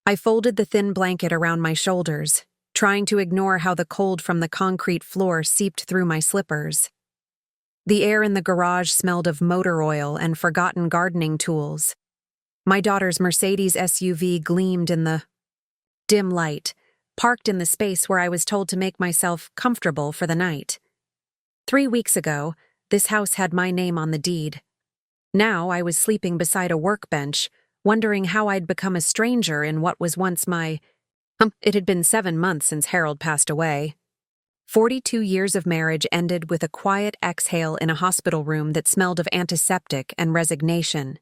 I folded the thin blanket around my shoulders, trying to ignore how the cold from the concrete floor seeped through my slippers. The air in the garage smelled of motor oil and forgotten gardening tools. My daughter's Mercedes SUV gleamed in the dim light, parked in the space where I was told to make myself comfortable for the night. 3 weeks ago, this house had my name on the deed. Now I was sleeping beside a workbench, wondering how I'd become a stranger in what was once my... It had been 7 months since Harold passed away. 42 years of marriage ended with a quiet exhale in a hospital room that smelled of antiseptic and resignation.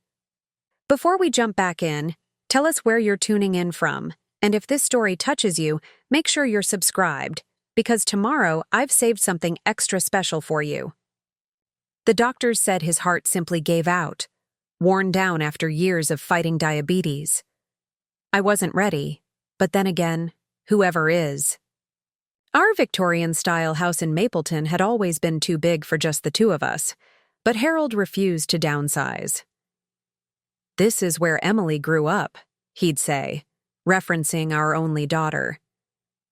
Before we jump back in, tell us where you're tuning in from, and if this story touches you, make sure you're subscribed, because tomorrow I've saved something extra special for you. The doctors said his heart simply gave out, worn down after years of fighting diabetes. I wasn't ready, but then again, whoever is. Our Victorian-style house in Mapleton had always been too big for just the two of us, but Harold refused to downsize. "This is where Emily grew up," he'd say, referencing our only daughter.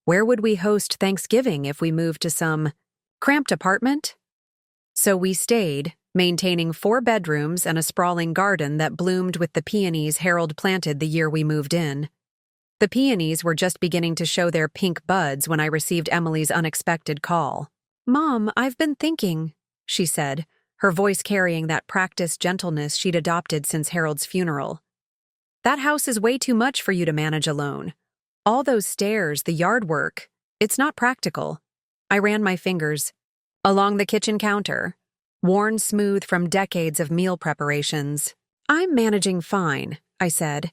"Where would we host Thanksgiving if we moved to some cramped apartment?" So we stayed, maintaining 4 bedrooms and a sprawling garden that bloomed with the peonies Harold planted the year we moved in. The peonies were just beginning to show their pink buds when I received Emily's unexpected call. "Mom, I've been thinking," she said, her voice carrying that practiced gentleness she'd adopted since Harold's funeral. "That house is way too much for you to manage alone. All those stairs, the yard work, it's not practical." I ran my fingers along the kitchen counter, worn smooth from decades of meal preparations. "I'm managing fine," I said.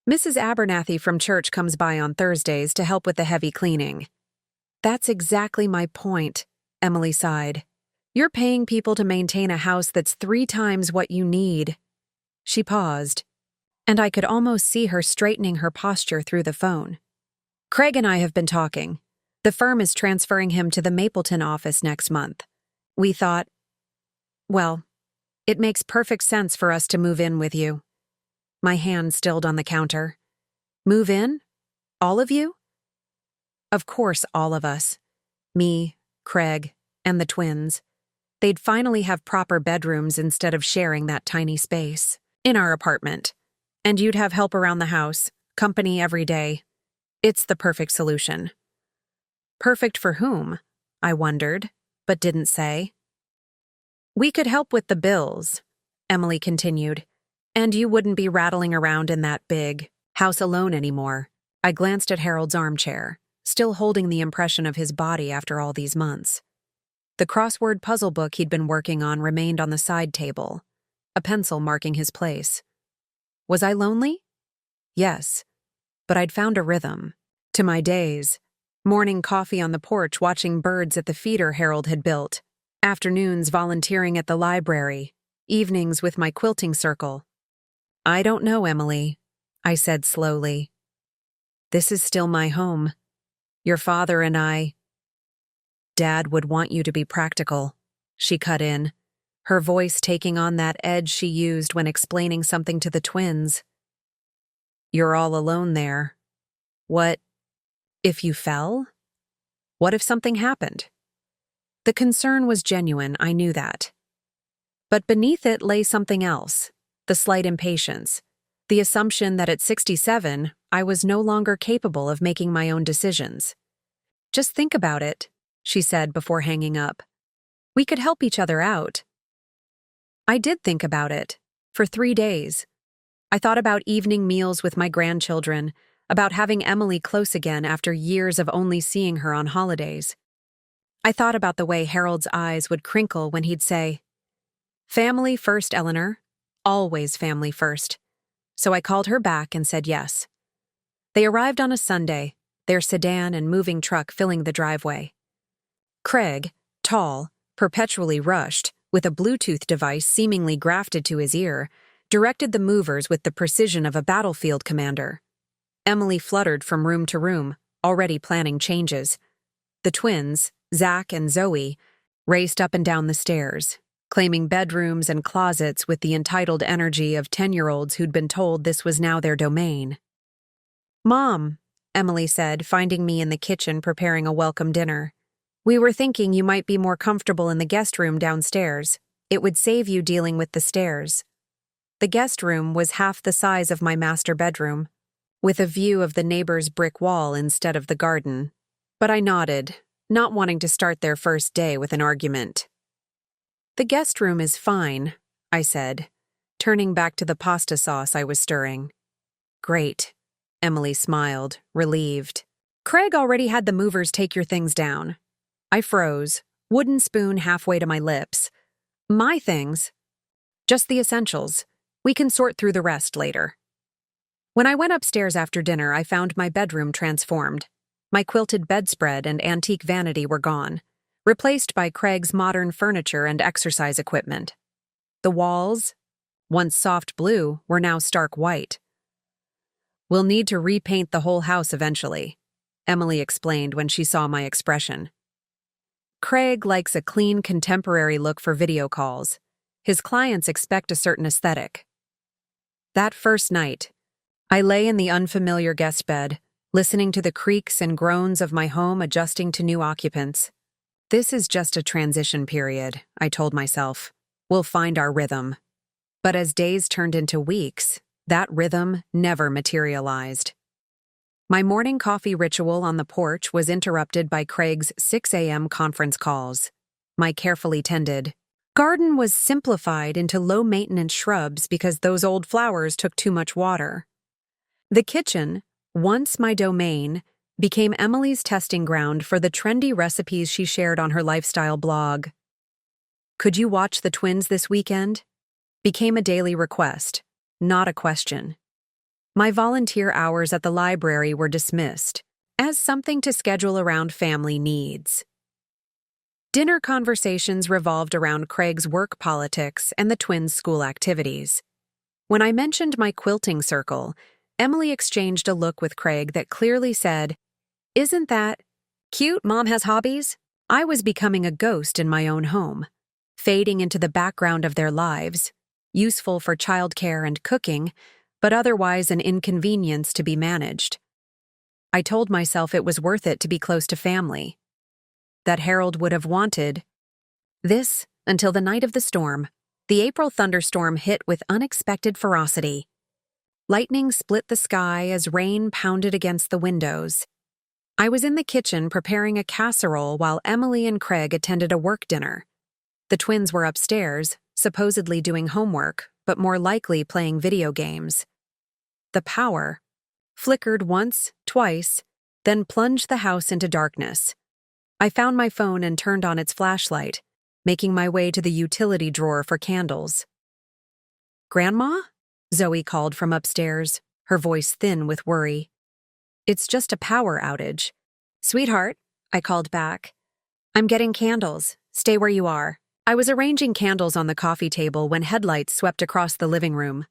"Mrs. Abernathy from church comes by on Thursdays to help with the heavy cleaning." "That's exactly my point," Emily sighed. "You're paying people to maintain a house that's 3 times what you need." She paused, and I could almost see her straightening her posture through the phone. "Craig and I have been talking. The firm is transferring him to the Mapleton office next month. We thought, well, it makes perfect sense for us to move in with you." My hand stilled on the counter. "Move in? All of you?" Of course, all of us. Me, Craig, and the twins. They'd finally have proper bedrooms instead of sharing that tiny space in our apartment. And you'd have help around the house, company every day. It's the perfect solution. Perfect for whom? I wondered, but didn't say. "We could help with the bills," Emily continued, "and you wouldn't be rattling around in that big house alone anymore." I glanced at Harold's armchair, still holding the impression of his body after all these months. The crossword puzzle book he'd been working on remained on the side table, a pencil marking his place. Was I lonely? Yes, but I'd found a rhythm to my days. Morning coffee on the porch watching birds at the feeder Harold had built, afternoons volunteering at the library, evenings with my quilting circle. "I don't know, Emily," I said slowly. "This is still my home. Your father and I—" "Dad would want you to be practical," she cut in, her voice taking on that edge she used when explaining something to the twins. "You're all alone there. What if you fell? What if something happened?" The concern was genuine, I knew that. But beneath it lay something else, the slight impatience, the assumption that at 67, I was no longer capable of making my own decisions. "Just think about it," she said before hanging up. "We could help each other out." I did think about it, for 3 days. I thought about evening meals with my grandchildren, about having Emily close again after years of only seeing her on holidays. I thought about the way Harold's eyes would crinkle when he'd say, "Family first, Eleanor. Always family first." So I called her back and said yes. They arrived on a Sunday, their sedan and moving truck filling the driveway. Craig, tall, perpetually rushed, with a Bluetooth device seemingly grafted to his ear, directed the movers with the precision of a battlefield commander. Emily fluttered from room to room, already planning changes. The twins, Zach and Zoe, raced up and down the stairs, claiming bedrooms and closets with the entitled energy of 10-year-olds who'd been told this was now their domain. Mom, Emily said, finding me in the kitchen preparing a welcome dinner. We were thinking you might be more comfortable in the guest room downstairs. It would save you dealing with the stairs. The guest room was half the size of my master bedroom, with a view of the neighbor's brick wall instead of the garden. But I nodded, not wanting to start their first day with an argument. The guest room is fine, I said, turning back to the pasta sauce I was stirring. Great, Emily smiled, relieved. Craig already had the movers take your things down. I froze, wooden spoon halfway to my lips. My things? Just the essentials. We can sort through the rest later. When I went upstairs after dinner, I found my bedroom transformed. My quilted bedspread and antique vanity were gone, replaced by Craig's modern furniture and exercise equipment. The walls, once soft blue, were now stark white. We'll need to repaint the whole house eventually, Emily explained when she saw my expression. Craig likes a clean, contemporary look for video calls. His clients expect a certain aesthetic. That first night, I lay in the unfamiliar guest bed, listening to the creaks and groans of my home adjusting to new occupants. This is just a transition period, I told myself. We'll find our rhythm. But as days turned into weeks, that rhythm never materialized. My morning coffee ritual on the porch was interrupted by Craig's 6 a.m. conference calls. My carefully tended garden was simplified into low-maintenance shrubs because those old flowers took too much water. The kitchen, once my domain, became Emily's testing ground for the trendy recipes she shared on her lifestyle blog. Could you watch the twins this weekend? Became a daily request, not a question. My volunteer hours at the library were dismissed as something to schedule around family needs. Dinner conversations revolved around Craig's work politics and the twins' school activities. When I mentioned my quilting circle, Emily exchanged a look with Craig that clearly said, "Isn't that cute? Mom has hobbies?" I was becoming a ghost in my own home, fading into the background of their lives, useful for childcare and cooking, but otherwise an inconvenience to be managed. I told myself it was worth it to be close to family, that Harold would have wanted this until the night of the storm. The April thunderstorm hit with unexpected ferocity. Lightning split the sky as rain pounded against the windows. I was in the kitchen preparing a casserole while Emily and Craig attended a work dinner. The twins were upstairs, supposedly doing homework, but more likely playing video games. The power flickered once, twice, then plunged the house into darkness. I found my phone and turned on its flashlight, making my way to the utility drawer for candles. "Grandma?" Zoe called from upstairs, her voice thin with worry. "It's just a power outage." "Sweetheart," I called back. "I'm getting candles. Stay where you are." I was arranging candles on the coffee table when headlights swept across the living room.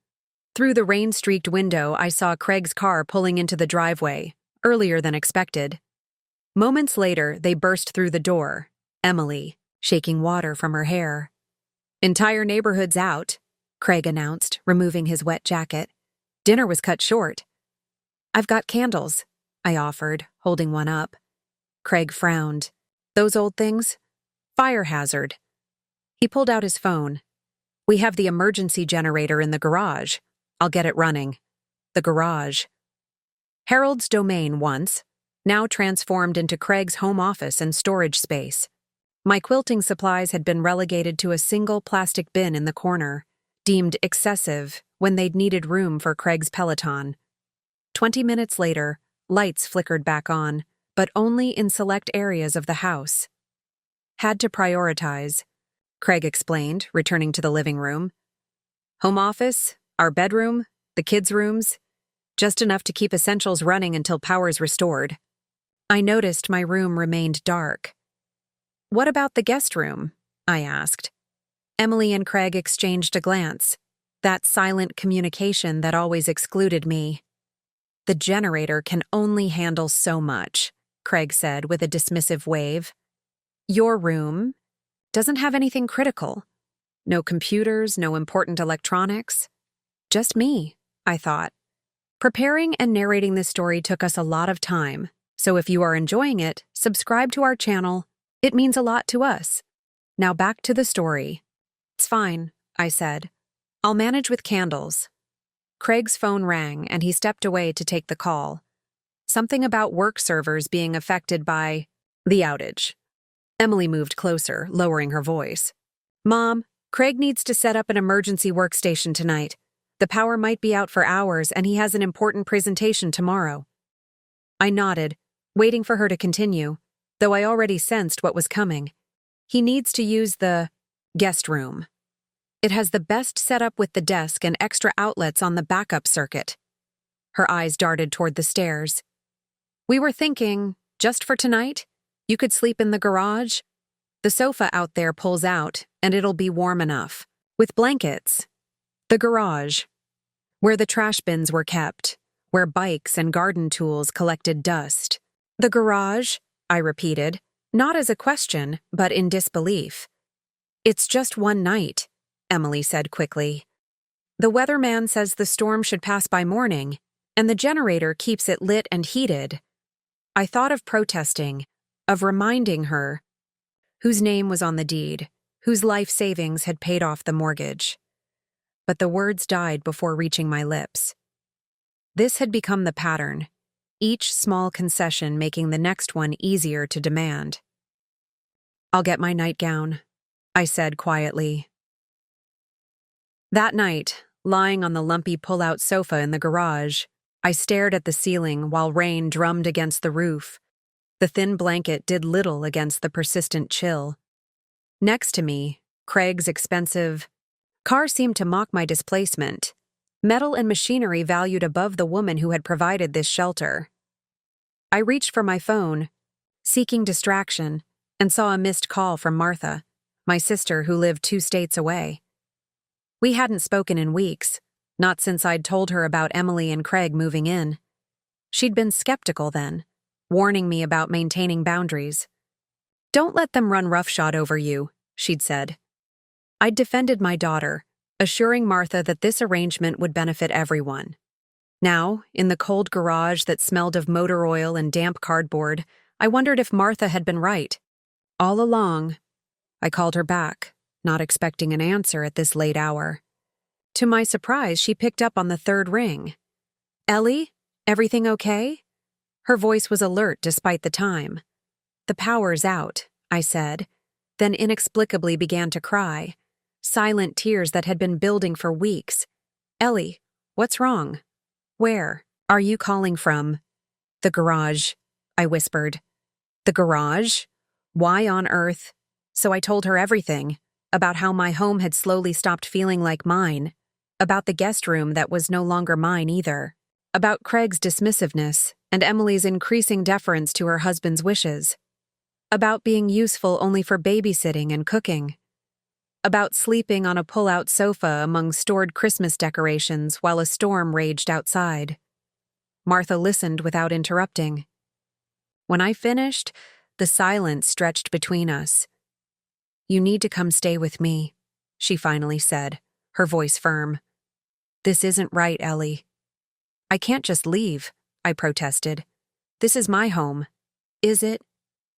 Through the rain-streaked window, I saw Craig's car pulling into the driveway, earlier than expected. Moments later, they burst through the door, Emily, shaking water from her hair. "Entire neighborhood's out," Craig announced, removing his wet jacket. "Dinner was cut short." "I've got candles," I offered, holding one up. Craig frowned. "Those old things? Fire hazard." He pulled out his phone. "We have the emergency generator in the garage. I'll get it running." The garage. Harold's domain once, now transformed into Craig's home office and storage space. My quilting supplies had been relegated to a single plastic bin in the corner, deemed excessive when they'd needed room for Craig's Peloton. 20 minutes later, lights flickered back on, but only in select areas of the house. "Had to prioritize," Craig explained, returning to the living room. "Home office, our bedroom, the kids' rooms, just enough to keep essentials running until power's restored." I noticed my room remained dark. "What about the guest room?" I asked. Emily and Craig exchanged a glance, that silent communication that always excluded me. "The generator can only handle so much," Craig said with a dismissive wave. "Your room doesn't have anything critical. No computers, no important electronics. Just me," I thought. Preparing and narrating this story took us a lot of time, so if you are enjoying it, subscribe to our channel. It means a lot to us. Now back to the story. It's fine, I said. I'll manage with candles. Craig's phone rang and he stepped away to take the call. Something about work servers being affected by the outage. Emily moved closer, lowering her voice. Mom, Craig needs to set up an emergency workstation tonight. The power might be out for hours and he has an important presentation tomorrow. I nodded, waiting for her to continue, though I already sensed what was coming. He needs to use the guest room. It has the best setup with the desk and extra outlets on the backup circuit. Her eyes darted toward the stairs. We were thinking, just for tonight, you could sleep in the garage. The sofa out there pulls out, and it'll be warm enough. With blankets. The garage. Where the trash bins were kept. Where bikes and garden tools collected dust. The garage, I repeated, not as a question, but in disbelief. It's just one night, Emily said quickly. The weatherman says the storm should pass by morning, and the generator keeps it lit and heated. I thought of protesting, of reminding her, whose name was on the deed, whose life savings had paid off the mortgage. But the words died before reaching my lips. This had become the pattern, each small concession making the next one easier to demand. I'll get my nightgown, I said quietly. That night, lying on the lumpy pull-out sofa in the garage, I stared at the ceiling while rain drummed against the roof. The thin blanket did little against the persistent chill. Next to me, Craig's expensive car seemed to mock my displacement, metal and machinery valued above the woman who had provided this shelter. I reached for my phone, seeking distraction, and saw a missed call from Martha, my sister who lived 2 states away. We hadn't spoken in weeks, not since I'd told her about Emily and Craig moving in. She'd been skeptical then, warning me about maintaining boundaries. Don't let them run roughshod over you, she'd said. I'd defended my daughter, assuring Martha that this arrangement would benefit everyone. Now, in the cold garage that smelled of motor oil and damp cardboard, I wondered if Martha had been right. All along, I called her back, not expecting an answer at this late hour. To my surprise, she picked up on the 3rd ring. Ellie, everything okay? Her voice was alert despite the time. The power's out, I said, then inexplicably began to cry. Silent tears that had been building for weeks. Ellie, what's wrong? Where are you calling from? The garage, I whispered. The garage? Why on earth? So I told her everything, about how my home had slowly stopped feeling like mine, about the guest room that was no longer mine either, about Craig's dismissiveness and Emily's increasing deference to her husband's wishes, about being useful only for babysitting and cooking, about sleeping on a pull-out sofa among stored Christmas decorations while a storm raged outside. Martha listened without interrupting. When I finished, the silence stretched between us. You need to come stay with me, she finally said, her voice firm. This isn't right, Ellie. I can't just leave, I protested. This is my home. Is it?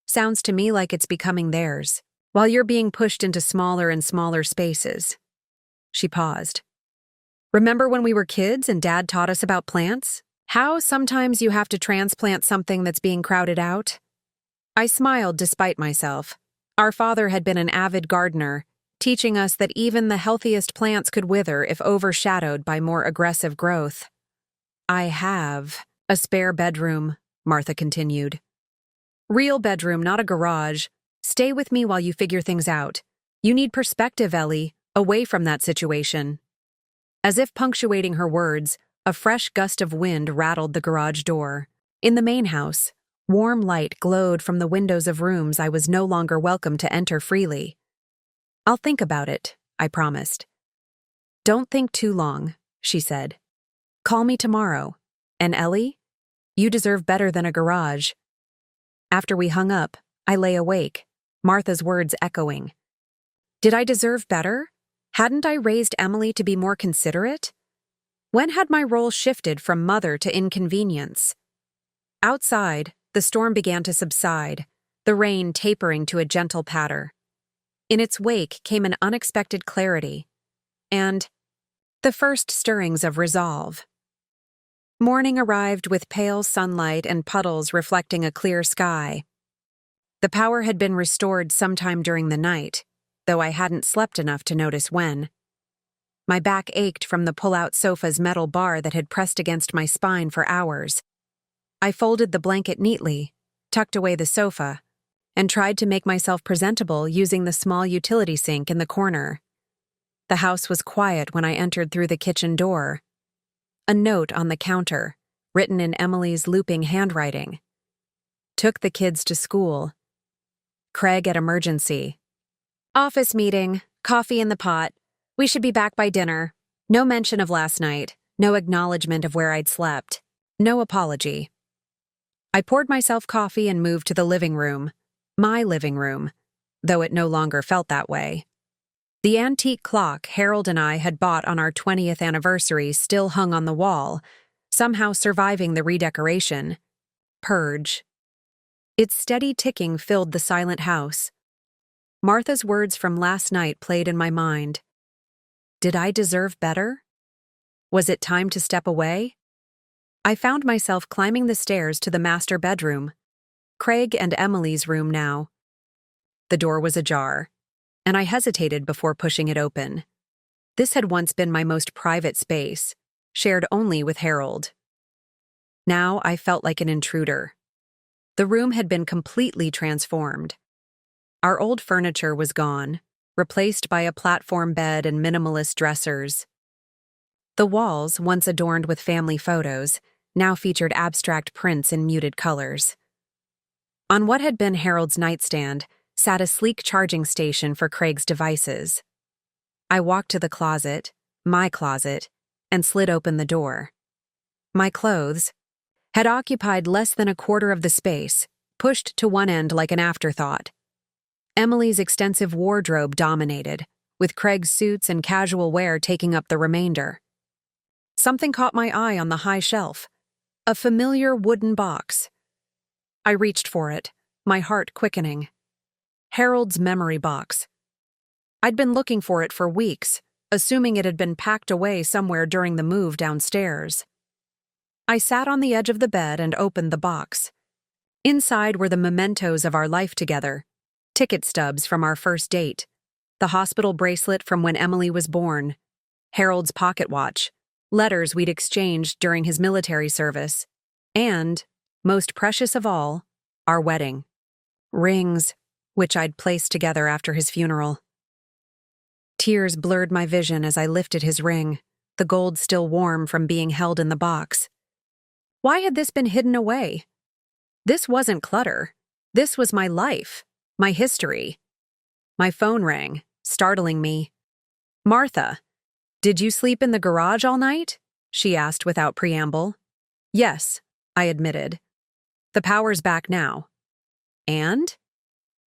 Sounds to me like it's becoming theirs, while you're being pushed into smaller and smaller spaces. She paused. Remember when we were kids and Dad taught us about plants? How sometimes you have to transplant something that's being crowded out? I smiled despite myself. Our father had been an avid gardener, teaching us that even the healthiest plants could wither if overshadowed by more aggressive growth. I have a spare bedroom, Martha continued. Real bedroom, not a garage. Stay with me while you figure things out. You need perspective, Ellie, away from that situation. As if punctuating her words, a fresh gust of wind rattled the garage door. In the main house, warm light glowed from the windows of rooms I was no longer welcome to enter freely. I'll think about it, I promised. Don't think too long, she said. Call me tomorrow. And Ellie, you deserve better than a garage. After we hung up, I lay awake, Martha's words echoing. Did I deserve better? Hadn't I raised Emily to be more considerate? When had my role shifted from mother to inconvenience? Outside, the storm began to subside, the rain tapering to a gentle patter. In its wake came an unexpected clarity, and the first stirrings of resolve. Morning arrived with pale sunlight and puddles reflecting a clear sky. The power had been restored sometime during the night, though I hadn't slept enough to notice when. My back ached from the pull-out sofa's metal bar that had pressed against my spine for hours. I folded the blanket neatly, tucked away the sofa, and tried to make myself presentable using the small utility sink in the corner. The house was quiet when I entered through the kitchen door. A note on the counter, written in Emily's looping handwriting. Took the kids to school. Craig at emergency. Office meeting, coffee in the pot. We should be back by dinner. No mention of last night, no acknowledgement of where I'd slept, no apology. I poured myself coffee and moved to the living room, my living room, though it no longer felt that way. The antique clock Harold and I had bought on our 20th anniversary still hung on the wall, somehow surviving the redecoration. Purge. Its steady ticking filled the silent house. Martha's words from last night played in my mind. Did I deserve better? Was it time to step away? I found myself climbing the stairs to the master bedroom, Craig and Emily's room now. The door was ajar, and I hesitated before pushing it open. This had once been my most private space, shared only with Harold. Now I felt like an intruder. The room had been completely transformed. Our old furniture was gone, replaced by a platform bed and minimalist dressers. The walls, once adorned with family photos, now featured abstract prints in muted colors. On what had been Harold's nightstand sat a sleek charging station for Craig's devices. I walked to the closet, my closet, and slid open the door. My clothes had occupied less than a quarter of the space, pushed to one end like an afterthought. Emily's extensive wardrobe dominated, with Craig's suits and casual wear taking up the remainder. Something caught my eye on the high shelf, a familiar wooden box. I reached for it, my heart quickening. Harold's memory box. I'd been looking for it for weeks, assuming it had been packed away somewhere during the move downstairs. I sat on the edge of the bed and opened the box. Inside were the mementos of our life together. Ticket stubs from our first date, the hospital bracelet from when Emily was born, Harold's pocket watch, letters we'd exchanged during his military service, and, most precious of all, our wedding. Rings, which I'd placed together after his funeral. Tears blurred my vision as I lifted his ring, the gold still warm from being held in the box. Why had this been hidden away? This wasn't clutter. This was my life. My history. My phone rang, startling me. Martha, did you sleep in the garage all night? She asked without preamble. Yes, I admitted. The power's back now. And?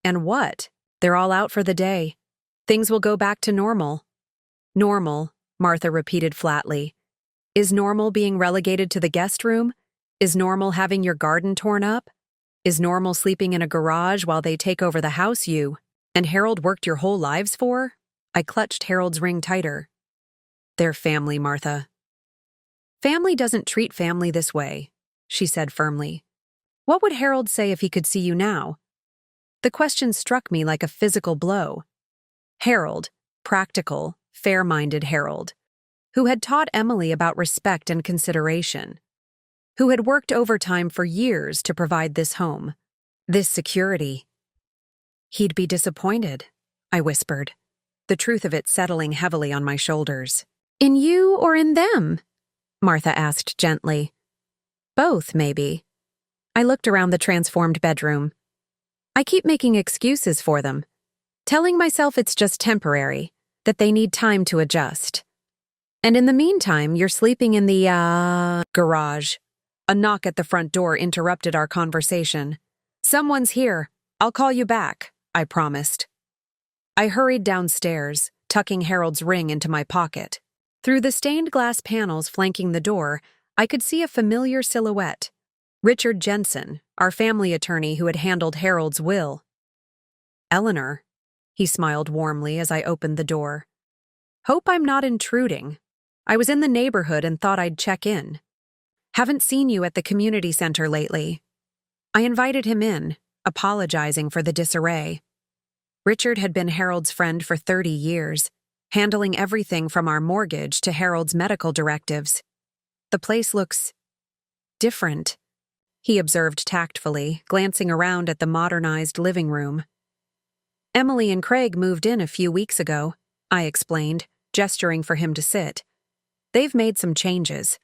And what? They're all out for the day. Things will go back to normal. Normal, Martha repeated flatly. Is normal being relegated to the guest room? Is normal having your garden torn up? Is normal sleeping in a garage while they take over the house you and Harold worked your whole lives for? I clutched Harold's ring tighter. They're family, Martha. Family doesn't treat family this way, she said firmly. What would Harold say if he could see you now? The question struck me like a physical blow. Harold, practical, fair-minded Harold, who had taught Emily about respect and consideration, who had worked overtime for years to provide this home, this security. He'd be disappointed, I whispered, the truth of it settling heavily on my shoulders. In you or in them? Martha asked gently. Both, maybe. I looked around the transformed bedroom. I keep making excuses for them, telling myself it's just temporary, that they need time to adjust. And in the meantime, you're sleeping in the, garage. A knock at the front door interrupted our conversation. Someone's here. I'll call you back, I promised. I hurried downstairs, tucking Harold's ring into my pocket. Through the stained glass panels flanking the door, I could see a familiar silhouette. Richard Jensen, our family attorney who had handled Harold's will. Eleanor, he smiled warmly as I opened the door. Hope I'm not intruding. I was in the neighborhood and thought I'd check in. Haven't seen you at the community center lately. I invited him in, apologizing for the disarray. Richard had been Harold's friend for 30 years, handling everything from our mortgage to Harold's medical directives. The place looks different, he observed tactfully, glancing around at the modernized living room. Emily and Craig moved in a few weeks ago, I explained, gesturing for him to sit. They've made some changes.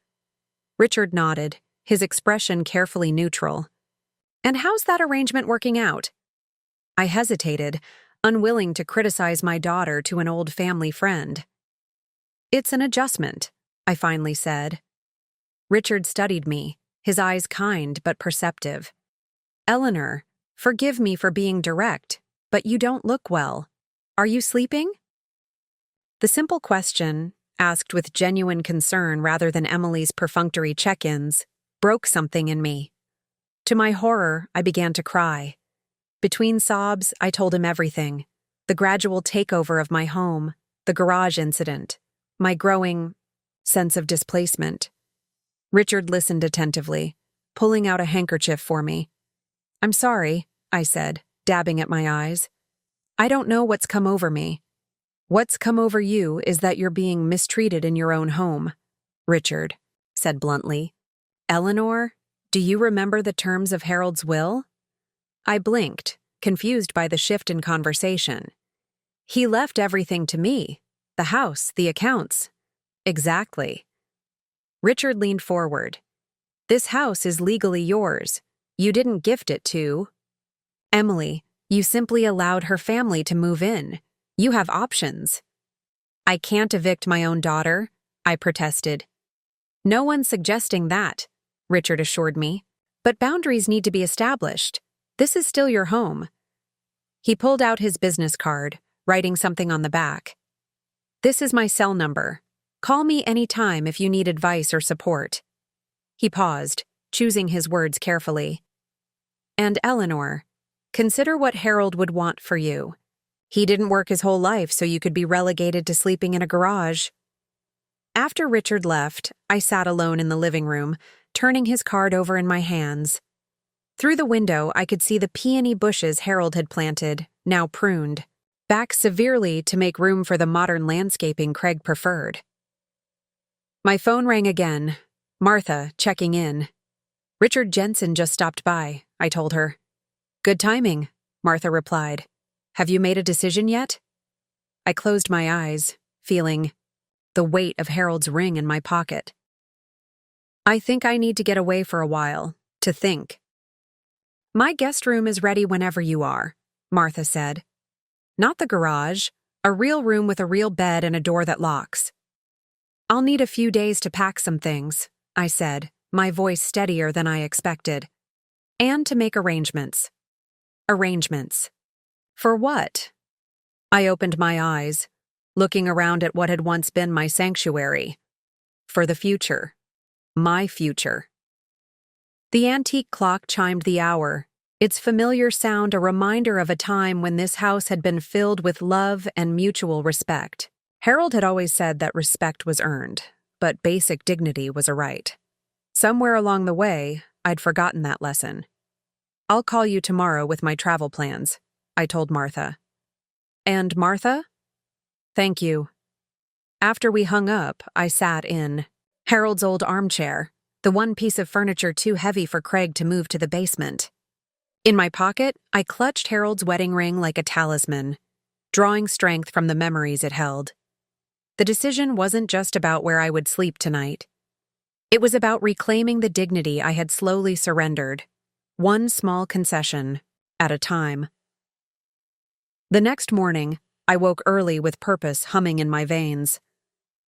Richard nodded, his expression carefully neutral. And how's that arrangement working out? I hesitated, unwilling to criticize my daughter to an old family friend. It's an adjustment, I finally said. Richard studied me, his eyes kind but perceptive. Eleanor, forgive me for being direct, but you don't look well. Are you sleeping? The simple question, asked with genuine concern rather than Emily's perfunctory check-ins, broke something in me. To my horror, I began to cry. Between sobs, I told him everything. The gradual takeover of my home, the garage incident, my growing sense of displacement. Richard listened attentively, pulling out a handkerchief for me. I'm sorry, I said, dabbing at my eyes. I don't know what's come over me. What's come over you is that you're being mistreated in your own home, Richard said bluntly. Eleanor, do you remember the terms of Harold's will? I blinked, confused by the shift in conversation. He left everything to me, the house, the accounts. Exactly. Richard leaned forward. This house is legally yours. You didn't gift it to Emily. You simply allowed her family to move in. You have options. I can't evict my own daughter, I protested. No one's suggesting that, Richard assured me. But boundaries need to be established. This is still your home. He pulled out his business card, writing something on the back. This is my cell number. Call me any time if you need advice or support. He paused, choosing his words carefully. And Eleanor, consider what Harold would want for you. He didn't work his whole life so you could be relegated to sleeping in a garage. After Richard left, I sat alone in the living room, turning his card over in my hands. Through the window, I could see the peony bushes Harold had planted, now pruned, back severely to make room for the modern landscaping Craig preferred. My phone rang again. Martha, checking in. Richard Jensen just stopped by, I told her. Good timing, Martha replied. Have you made a decision yet? I closed my eyes, feeling the weight of Harold's ring in my pocket. I think I need to get away for a while, to think. My guest room is ready whenever you are, Martha said. Not the garage, a real room with a real bed and a door that locks. I'll need a few days to pack some things, I said, my voice steadier than I expected. And to make arrangements. Arrangements. For what? I opened my eyes, looking around at what had once been my sanctuary. For the future. My future. The antique clock chimed the hour, its familiar sound a reminder of a time when this house had been filled with love and mutual respect. Harold had always said that respect was earned, but basic dignity was a right. Somewhere along the way, I'd forgotten that lesson. I'll call you tomorrow with my travel plans, I told Martha. And Martha? Thank you. After we hung up, I sat in Harold's old armchair, the one piece of furniture too heavy for Craig to move to the basement. In my pocket, I clutched Harold's wedding ring like a talisman, drawing strength from the memories it held. The decision wasn't just about where I would sleep tonight. It was about reclaiming the dignity I had slowly surrendered, one small concession at a time. The next morning, I woke early with purpose humming in my veins.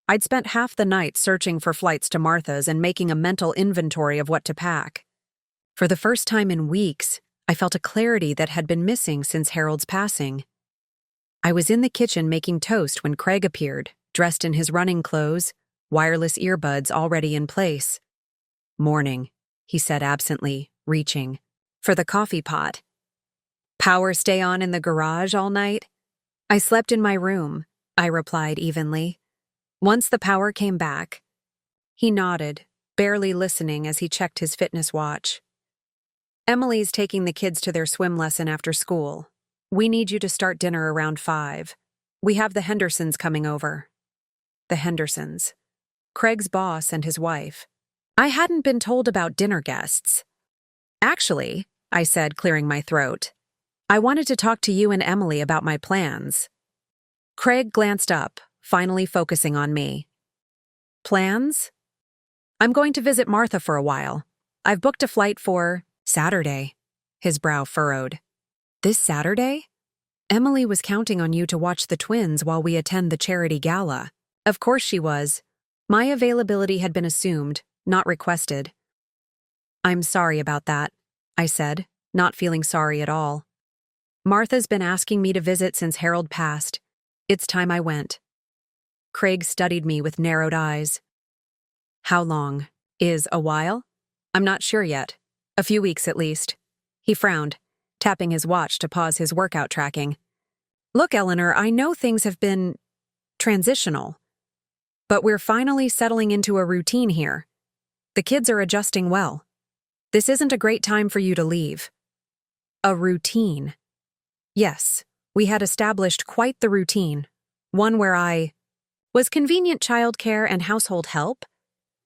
I'd spent half the night searching for flights to Martha's and making a mental inventory of what to pack. For the first time in weeks, I felt a clarity that had been missing since Harold's passing. I was in the kitchen making toast when Craig appeared, dressed in his running clothes, wireless earbuds already in place. "Morning," he said absently, reaching for the coffee pot. "Power stay on in the garage all night?" "I slept in my room," I replied evenly. "Once the power came back." He nodded, barely listening as he checked his fitness watch. "Emily's taking the kids to their swim lesson after school. We need you to start dinner around 5. We have the Hendersons coming over." The Hendersons. Craig's boss and his wife. I hadn't been told about dinner guests. "Actually," I said, clearing my throat, "I wanted to talk to you and Emily about my plans." Craig glanced up, finally focusing on me. "Plans?" "I'm going to visit Martha for a while. I've booked a flight for Saturday." His brow furrowed. "This Saturday?" "Emily was counting on you to watch the twins while we attend the charity gala." Of course she was. My availability had been assumed, not requested. "I'm sorry about that," I said, not feeling sorry at all. "Martha's been asking me to visit since Harold passed. It's time I went." Craig studied me with narrowed eyes. "How long? Is a while?" "I'm not sure yet. A few weeks at least." He frowned, tapping his watch to pause his workout tracking. "Look, Eleanor, I know things have been transitional, but we're finally settling into a routine here. The kids are adjusting well. This isn't a great time for you to leave." A routine. Yes, we had established quite the routine, one where I was convenient childcare and household help,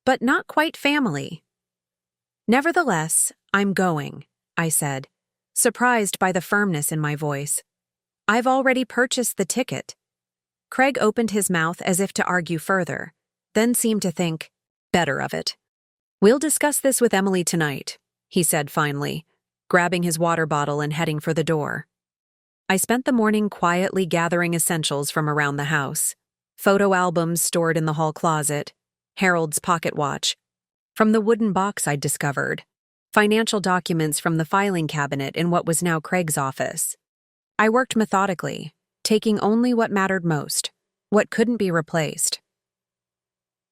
but not quite family. "Nevertheless, I'm going," I said, surprised by the firmness in my voice. "I've already purchased the ticket." Craig opened his mouth as if to argue further, then seemed to think better of it. "We'll discuss this with Emily tonight," he said finally, grabbing his water bottle and heading for the door. I spent the morning quietly gathering essentials from around the house. Photo albums stored in the hall closet, Harold's pocket watch, from the wooden box I'd discovered, financial documents from the filing cabinet in what was now Craig's office. I worked methodically, taking only what mattered most, what couldn't be replaced.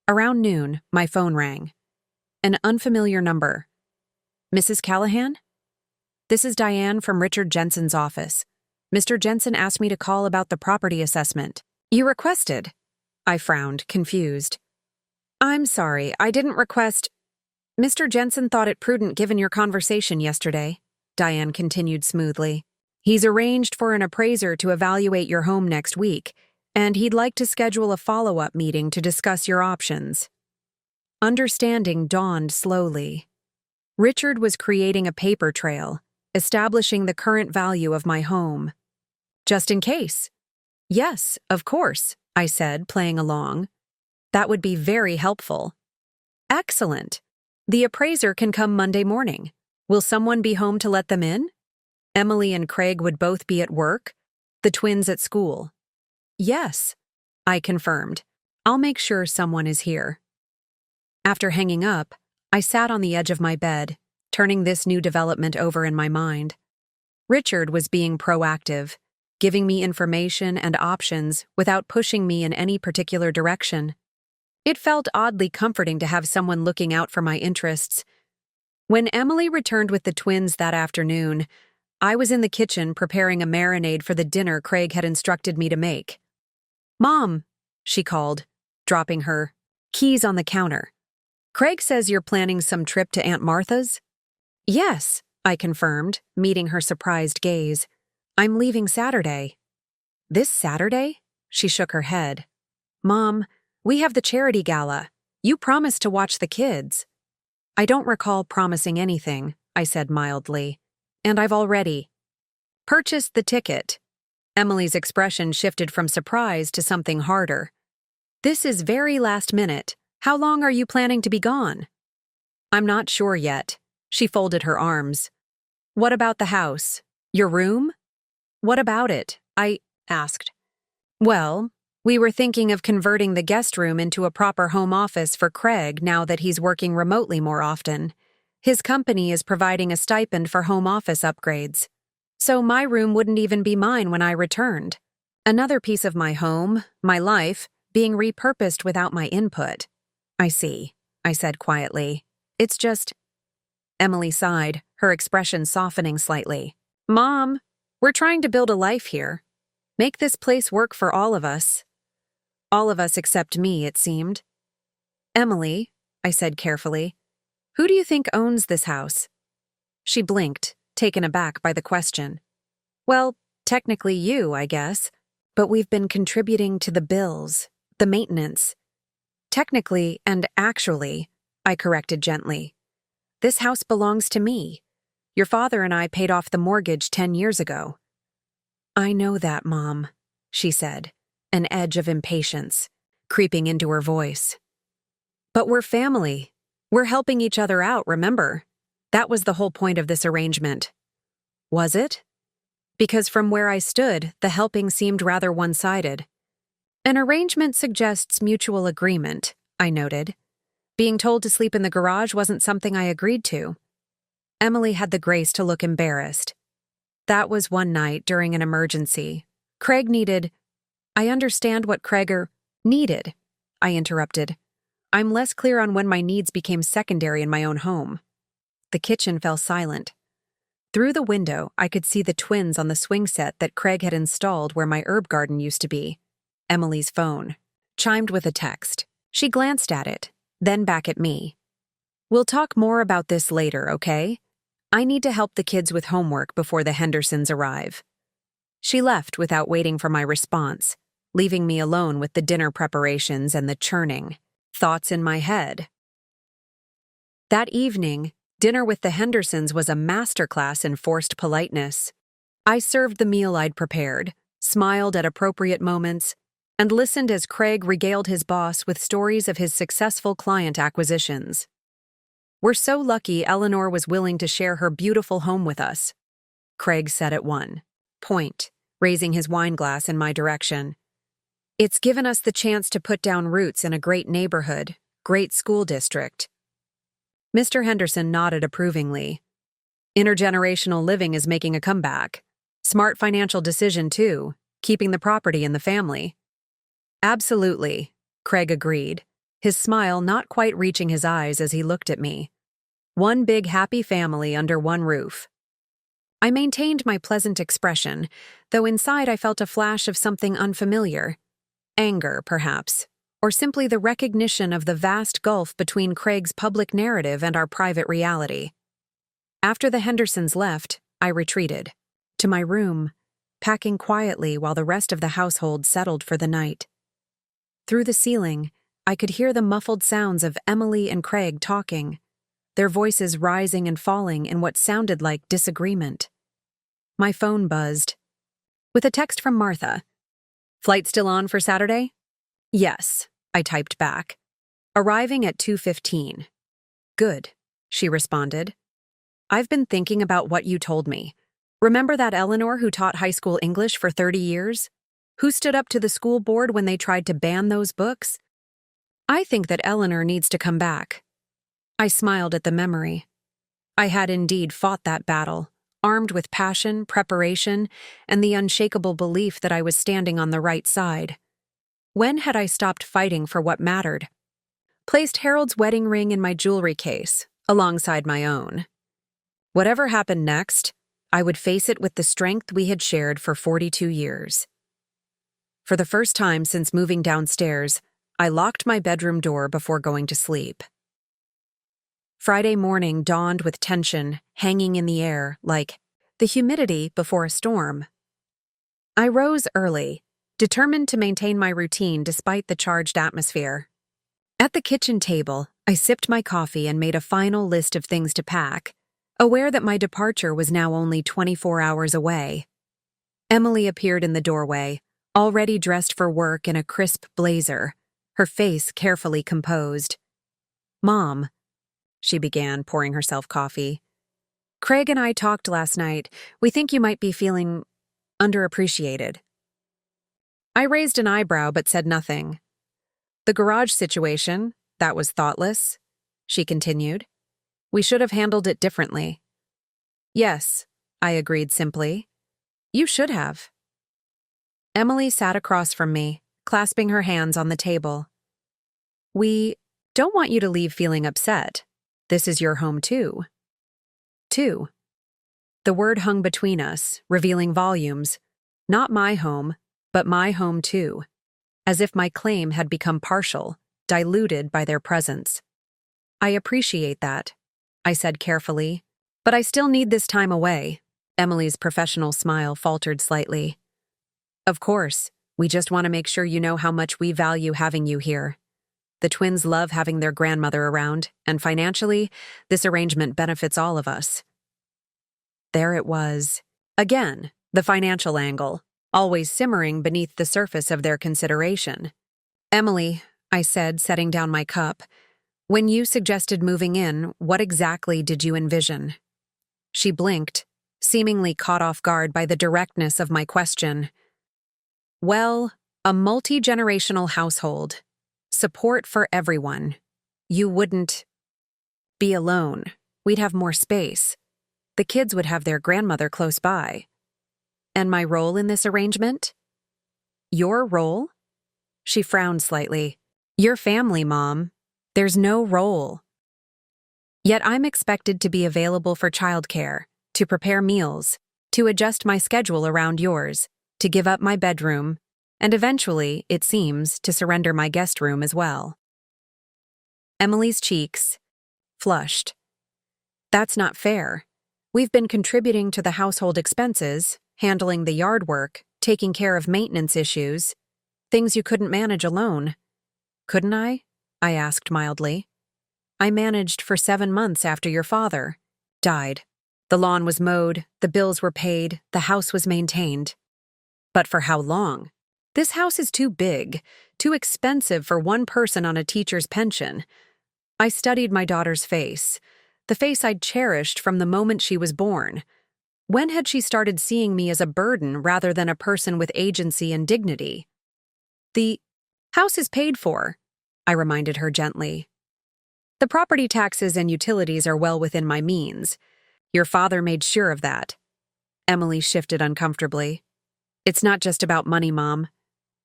Around noon, my phone rang. An unfamiliar number. "Mrs. Callahan?" "This is Diane from Richard Jensen's office. Mr. Jensen asked me to call about the property assessment." "You requested?" I frowned, confused. "I'm sorry, I didn't request." "Mr. Jensen thought it prudent given your conversation yesterday," Diane continued smoothly. "He's arranged for an appraiser to evaluate your home next week, and he'd like to schedule a follow-up meeting to discuss your options." Understanding dawned slowly. Richard was creating a paper trail, establishing the current value of my home. "Just in case." "Yes, of course," I said, playing along. "That would be very helpful." "Excellent. The appraiser can come Monday morning. Will someone be home to let them in?" Emily and Craig would both be at work, the twins at school. "Yes," I confirmed. "I'll make sure someone is here." After hanging up, I sat on the edge of my bed, turning this new development over in my mind. Richard was being proactive, giving me information and options without pushing me in any particular direction. It felt oddly comforting to have someone looking out for my interests. When Emily returned with the twins that afternoon, I was in the kitchen preparing a marinade for the dinner Craig had instructed me to make. "Mom," she called, dropping her keys on the counter. "Craig says you're planning some trip to Aunt Martha's?" "Yes," I confirmed, meeting her surprised gaze. "I'm leaving Saturday." "This Saturday?" She shook her head. "Mom, we have the charity gala. You promised to watch the kids." "I don't recall promising anything," I said mildly. "And I've already purchased the ticket." Emily's expression shifted from surprise to something harder. "This is very last minute. How long are you planning to be gone?" "I'm not sure yet." She folded her arms. "What about the house? Your room?" "What about it?" I asked. "Well, we were thinking of converting the guest room into a proper home office for Craig now that he's working remotely more often. His company is providing a stipend for home office upgrades. So my room wouldn't even be mine when I returned. Another piece of my home, my life, being repurposed without my input. I see, I said quietly. It's just… Emily sighed, her expression softening slightly. Mom, we're trying to build a life here. Make this place work for all of us. All of us except me, it seemed. Emily, I said carefully, who do you think owns this house? She blinked, taken aback by the question. Well, technically you, I guess. But we've been contributing to the bills, the maintenance. Technically and actually, I corrected gently. This house belongs to me. Your father and I paid off the mortgage 10 years ago. I know that, Mom, she said, an edge of impatience creeping into her voice. But we're family. We're helping each other out, remember? That was the whole point of this arrangement. Was it? Because from where I stood, the helping seemed rather one-sided. An arrangement suggests mutual agreement, I noted. Being told to sleep in the garage wasn't something I agreed to. Emily had the grace to look embarrassed. That was one night during an emergency. Craig needed… I understand what Craig needed, I interrupted. I'm less clear on when my needs became secondary in my own home. The kitchen fell silent. Through the window, I could see the twins on the swing set that Craig had installed where my herb garden used to be. Emily's phone chimed with a text. She glanced at it, then back at me. We'll talk more about this later, okay? I need to help the kids with homework before the Hendersons arrive. She left without waiting for my response, leaving me alone with the dinner preparations and the churning thoughts in my head. That evening, dinner with the Hendersons was a masterclass in forced politeness. I served the meal I'd prepared, smiled at appropriate moments, and listened as Craig regaled his boss with stories of his successful client acquisitions. We're so lucky Eleanor was willing to share her beautiful home with us, Craig said at one point, raising his wine glass in my direction. It's given us the chance to put down roots in a great neighborhood, great school district. Mr. Henderson nodded approvingly. Intergenerational living is making a comeback. Smart financial decision, too, keeping the property in the family. Absolutely, Craig agreed, his smile not quite reaching his eyes as he looked at me. One big happy family under one roof. I maintained my pleasant expression, though inside I felt a flash of something unfamiliar. Anger, perhaps, or simply the recognition of the vast gulf between Craig's public narrative and our private reality. After the Hendersons left, I retreated to my room, packing quietly while the rest of the household settled for the night. Through the ceiling, I could hear the muffled sounds of Emily and Craig talking, their voices rising and falling in what sounded like disagreement. My phone buzzed. With a text from Martha. Flight still on for Saturday? Yes, I typed back. Arriving at 2:15. Good, she responded. I've been thinking about what you told me. Remember that Eleanor who taught high school English for 30 years? Who stood up to the school board when they tried to ban those books? I think that Eleanor needs to come back. I smiled at the memory. I had indeed fought that battle, armed with passion, preparation, and the unshakable belief that I was standing on the right side. When had I stopped fighting for what mattered? Placed Harold's wedding ring in my jewelry case, alongside my own. Whatever happened next, I would face it with the strength we had shared for 42 years. For the first time since moving downstairs, I locked my bedroom door before going to sleep. Friday morning dawned with tension hanging in the air like the humidity before a storm. I rose early, determined to maintain my routine despite the charged atmosphere. At the kitchen table, I sipped my coffee and made a final list of things to pack, aware that my departure was now only 24 hours away. Emily appeared in the doorway, already dressed for work in a crisp blazer, her face carefully composed. Mom, she began, pouring herself coffee. Craig and I talked last night. We think you might be feeling underappreciated. I raised an eyebrow but said nothing. The garage situation, that was thoughtless, she continued. We should have handled it differently. Yes, I agreed simply. You should have. Emily sat across from me, clasping her hands on the table. We don't want you to leave feeling upset. This is your home too. Too. The word hung between us, revealing volumes. Not my home, but my home too. As if my claim had become partial, diluted by their presence. I appreciate that, I said carefully, but I still need this time away. Emily's professional smile faltered slightly. Of course, we just want to make sure you know how much we value having you here. The twins love having their grandmother around, and financially, this arrangement benefits all of us. There it was. Again, the financial angle, always simmering beneath the surface of their consideration. Emily, I said, setting down my cup, when you suggested moving in, what exactly did you envision? She blinked, seemingly caught off guard by the directness of my question. Well, a multi-generational household. Support for everyone. You wouldn't be alone. We'd have more space. The kids would have their grandmother close by. And my role in this arrangement? Your role? She frowned slightly. Your family, Mom. There's no role. Yet I'm expected to be available for childcare, to prepare meals, to adjust my schedule around yours, to give up my bedroom, and eventually, it seems, to surrender my guest room as well. Emily's cheeks flushed. That's not fair. We've been contributing to the household expenses, handling the yard work, taking care of maintenance issues, things you couldn't manage alone. Couldn't I? I asked mildly. I managed for 7 months after your father died. The lawn was mowed, the bills were paid, the house was maintained. But for how long? This house is too big, too expensive for one person on a teacher's pension. I studied my daughter's face, the face I'd cherished from the moment she was born. When had she started seeing me as a burden rather than a person with agency and dignity? The house is paid for, I reminded her gently. The property taxes and utilities are well within my means. Your father made sure of that. Emily shifted uncomfortably. It's not just about money, Mom.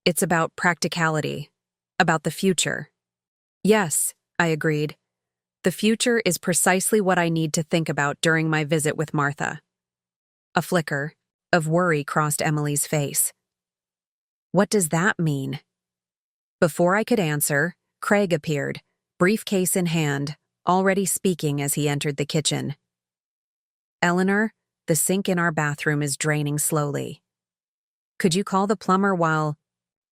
It's about practicality, about the future. Yes, I agreed. The future is precisely what I need to think about during my visit with Martha. A flicker of worry crossed Emily's face. What does that mean? Before I could answer, Craig appeared, briefcase in hand, already speaking as he entered the kitchen. Eleanor, the sink in our bathroom is draining slowly. Could you call the plumber while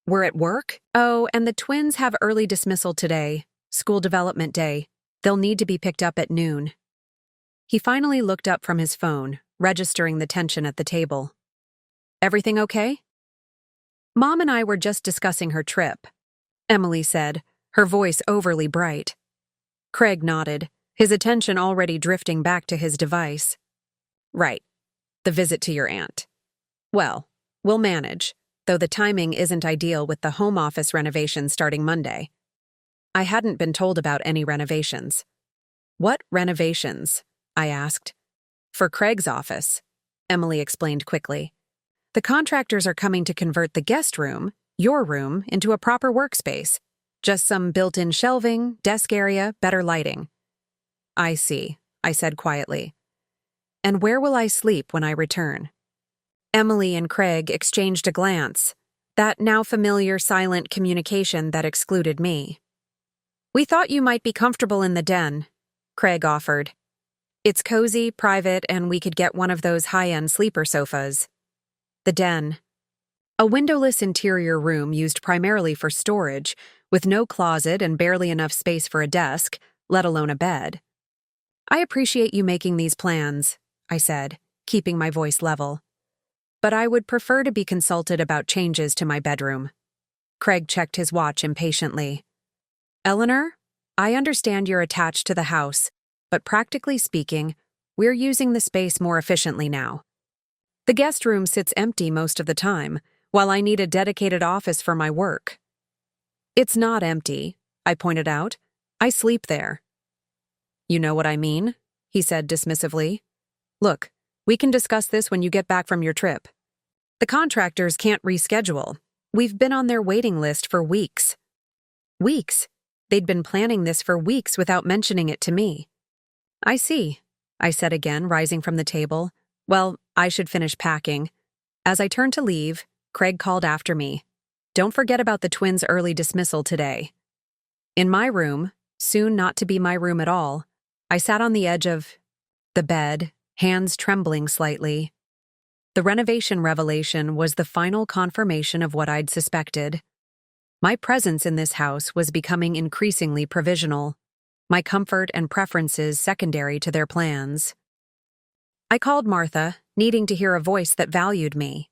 we're at work? Oh, and the twins have early dismissal today, school development day. They'll need to be picked up at noon. He finally looked up from his phone, registering the tension at the table. Everything okay? Mom and I were just discussing her trip, Emily said, her voice overly bright. Craig nodded, his attention already drifting back to his device. Right. The visit to your aunt. Well, we'll manage, though the timing isn't ideal with the home office renovation starting Monday. I hadn't been told about any renovations. What renovations? I asked. For Craig's office, Emily explained quickly. The contractors are coming to convert the guest room, your room, into a proper workspace. Just some built-in shelving, desk area, better lighting. I see, I said quietly. And where will I sleep when I return? Emily and Craig exchanged a glance, that now familiar silent communication that excluded me. We thought you might be comfortable in the den, Craig offered. It's cozy, private, and we could get one of those high-end sleeper sofas. The den. A windowless interior room used primarily for storage, with no closet and barely enough space for a desk, let alone a bed. I appreciate you making these plans, I said, keeping my voice level. But I would prefer to be consulted about changes to my bedroom. Craig checked his watch impatiently. Eleanor, I understand you're attached to the house, but practically speaking, we're using the space more efficiently now. The guest room sits empty most of the time, while I need a dedicated office for my work. It's not empty, I pointed out. I sleep there. You know what I mean? He said dismissively. Look, we can discuss this when you get back from your trip. The contractors can't reschedule. We've been on their waiting list for weeks. Weeks? They'd been planning this for weeks without mentioning it to me. I see, I said again, rising from the table. Well, I should finish packing. As I turned to leave, Craig called after me. Don't forget about the twins' early dismissal today. In my room, soon not to be my room at all, I sat on the edge of the bed, hands trembling slightly. The renovation revelation was the final confirmation of what I'd suspected. My presence in this house was becoming increasingly provisional, my comfort and preferences secondary to their plans. I called Martha, needing to hear a voice that valued me.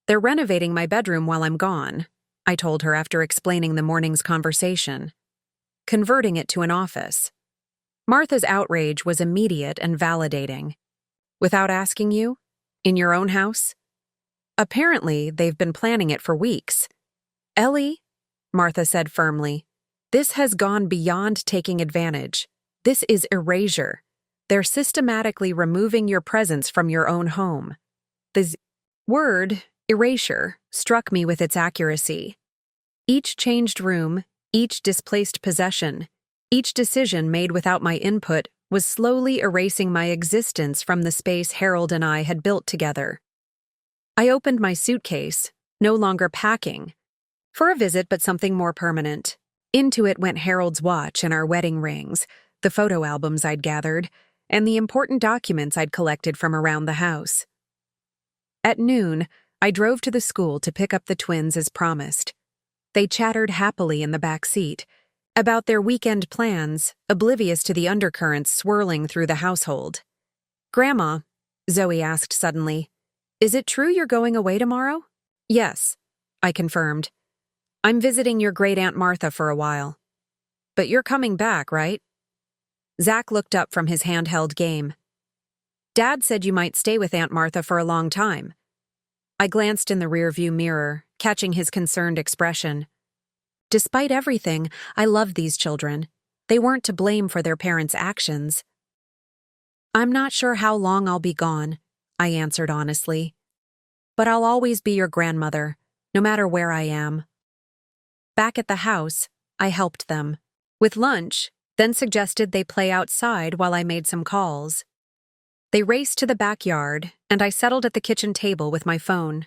They're renovating my bedroom while I'm gone, I told her after explaining the morning's conversation, converting it to an office. Martha's outrage was immediate and validating. Without asking you? In your own house? Apparently, they've been planning it for weeks. Ellie, Martha said firmly, this has gone beyond taking advantage. This is erasure. They're systematically removing your presence from your own home. The word, erasure, struck me with its accuracy. Each changed room, each displaced possession, each decision made without my input was slowly erasing my existence from the space Harold and I had built together. I opened my suitcase, no longer packing, for a visit but something more permanent. Into it went Harold's watch and our wedding rings, the photo albums I'd gathered, and the important documents I'd collected from around the house. At noon, I drove to the school to pick up the twins as promised. They chattered happily in the back seat, about their weekend plans, oblivious to the undercurrents swirling through the household. Grandma, Zoe asked suddenly, is it true you're going away tomorrow? Yes, I confirmed. I'm visiting your great-aunt Martha for a while. But you're coming back, right? Zach looked up from his handheld game. Dad said you might stay with Aunt Martha for a long time. I glanced in the rearview mirror, catching his concerned expression. Despite everything, I loved these children. They weren't to blame for their parents' actions. I'm not sure how long I'll be gone, I answered honestly. But I'll always be your grandmother, no matter where I am. Back at the house, I helped them with lunch, then suggested they play outside while I made some calls. They raced to the backyard, and I settled at the kitchen table with my phone.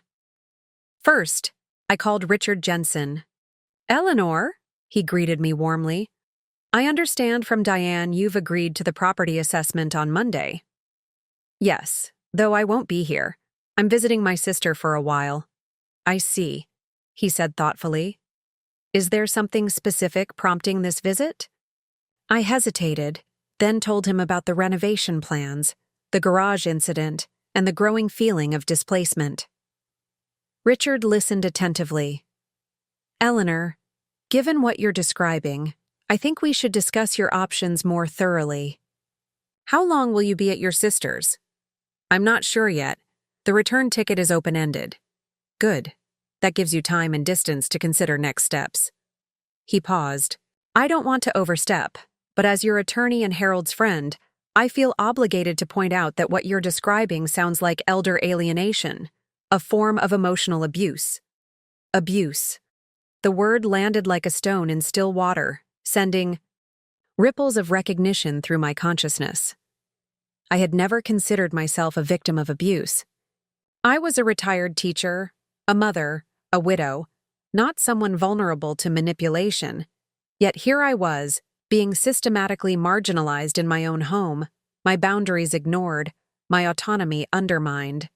First, I called Richard Jensen. Eleanor, he greeted me warmly. I understand from Diane you've agreed to the property assessment on Monday. Yes, though I won't be here. I'm visiting my sister for a while. I see, he said thoughtfully. Is there something specific prompting this visit? I hesitated, then told him about the renovation plans, the garage incident, and the growing feeling of displacement. Richard listened attentively. Eleanor, given what you're describing, I think we should discuss your options more thoroughly. How long will you be at your sister's? I'm not sure yet. The return ticket is open-ended. Good. That gives you time and distance to consider next steps. He paused. I don't want to overstep, but as your attorney and Harold's friend, I feel obligated to point out that what you're describing sounds like elder alienation, a form of emotional abuse. Abuse. The word landed like a stone in still water, sending ripples of recognition through my consciousness. I had never considered myself a victim of abuse. I was a retired teacher, a mother, a widow, not someone vulnerable to manipulation. Yet here I was, being systematically marginalized in my own home, my boundaries ignored, my autonomy undermined.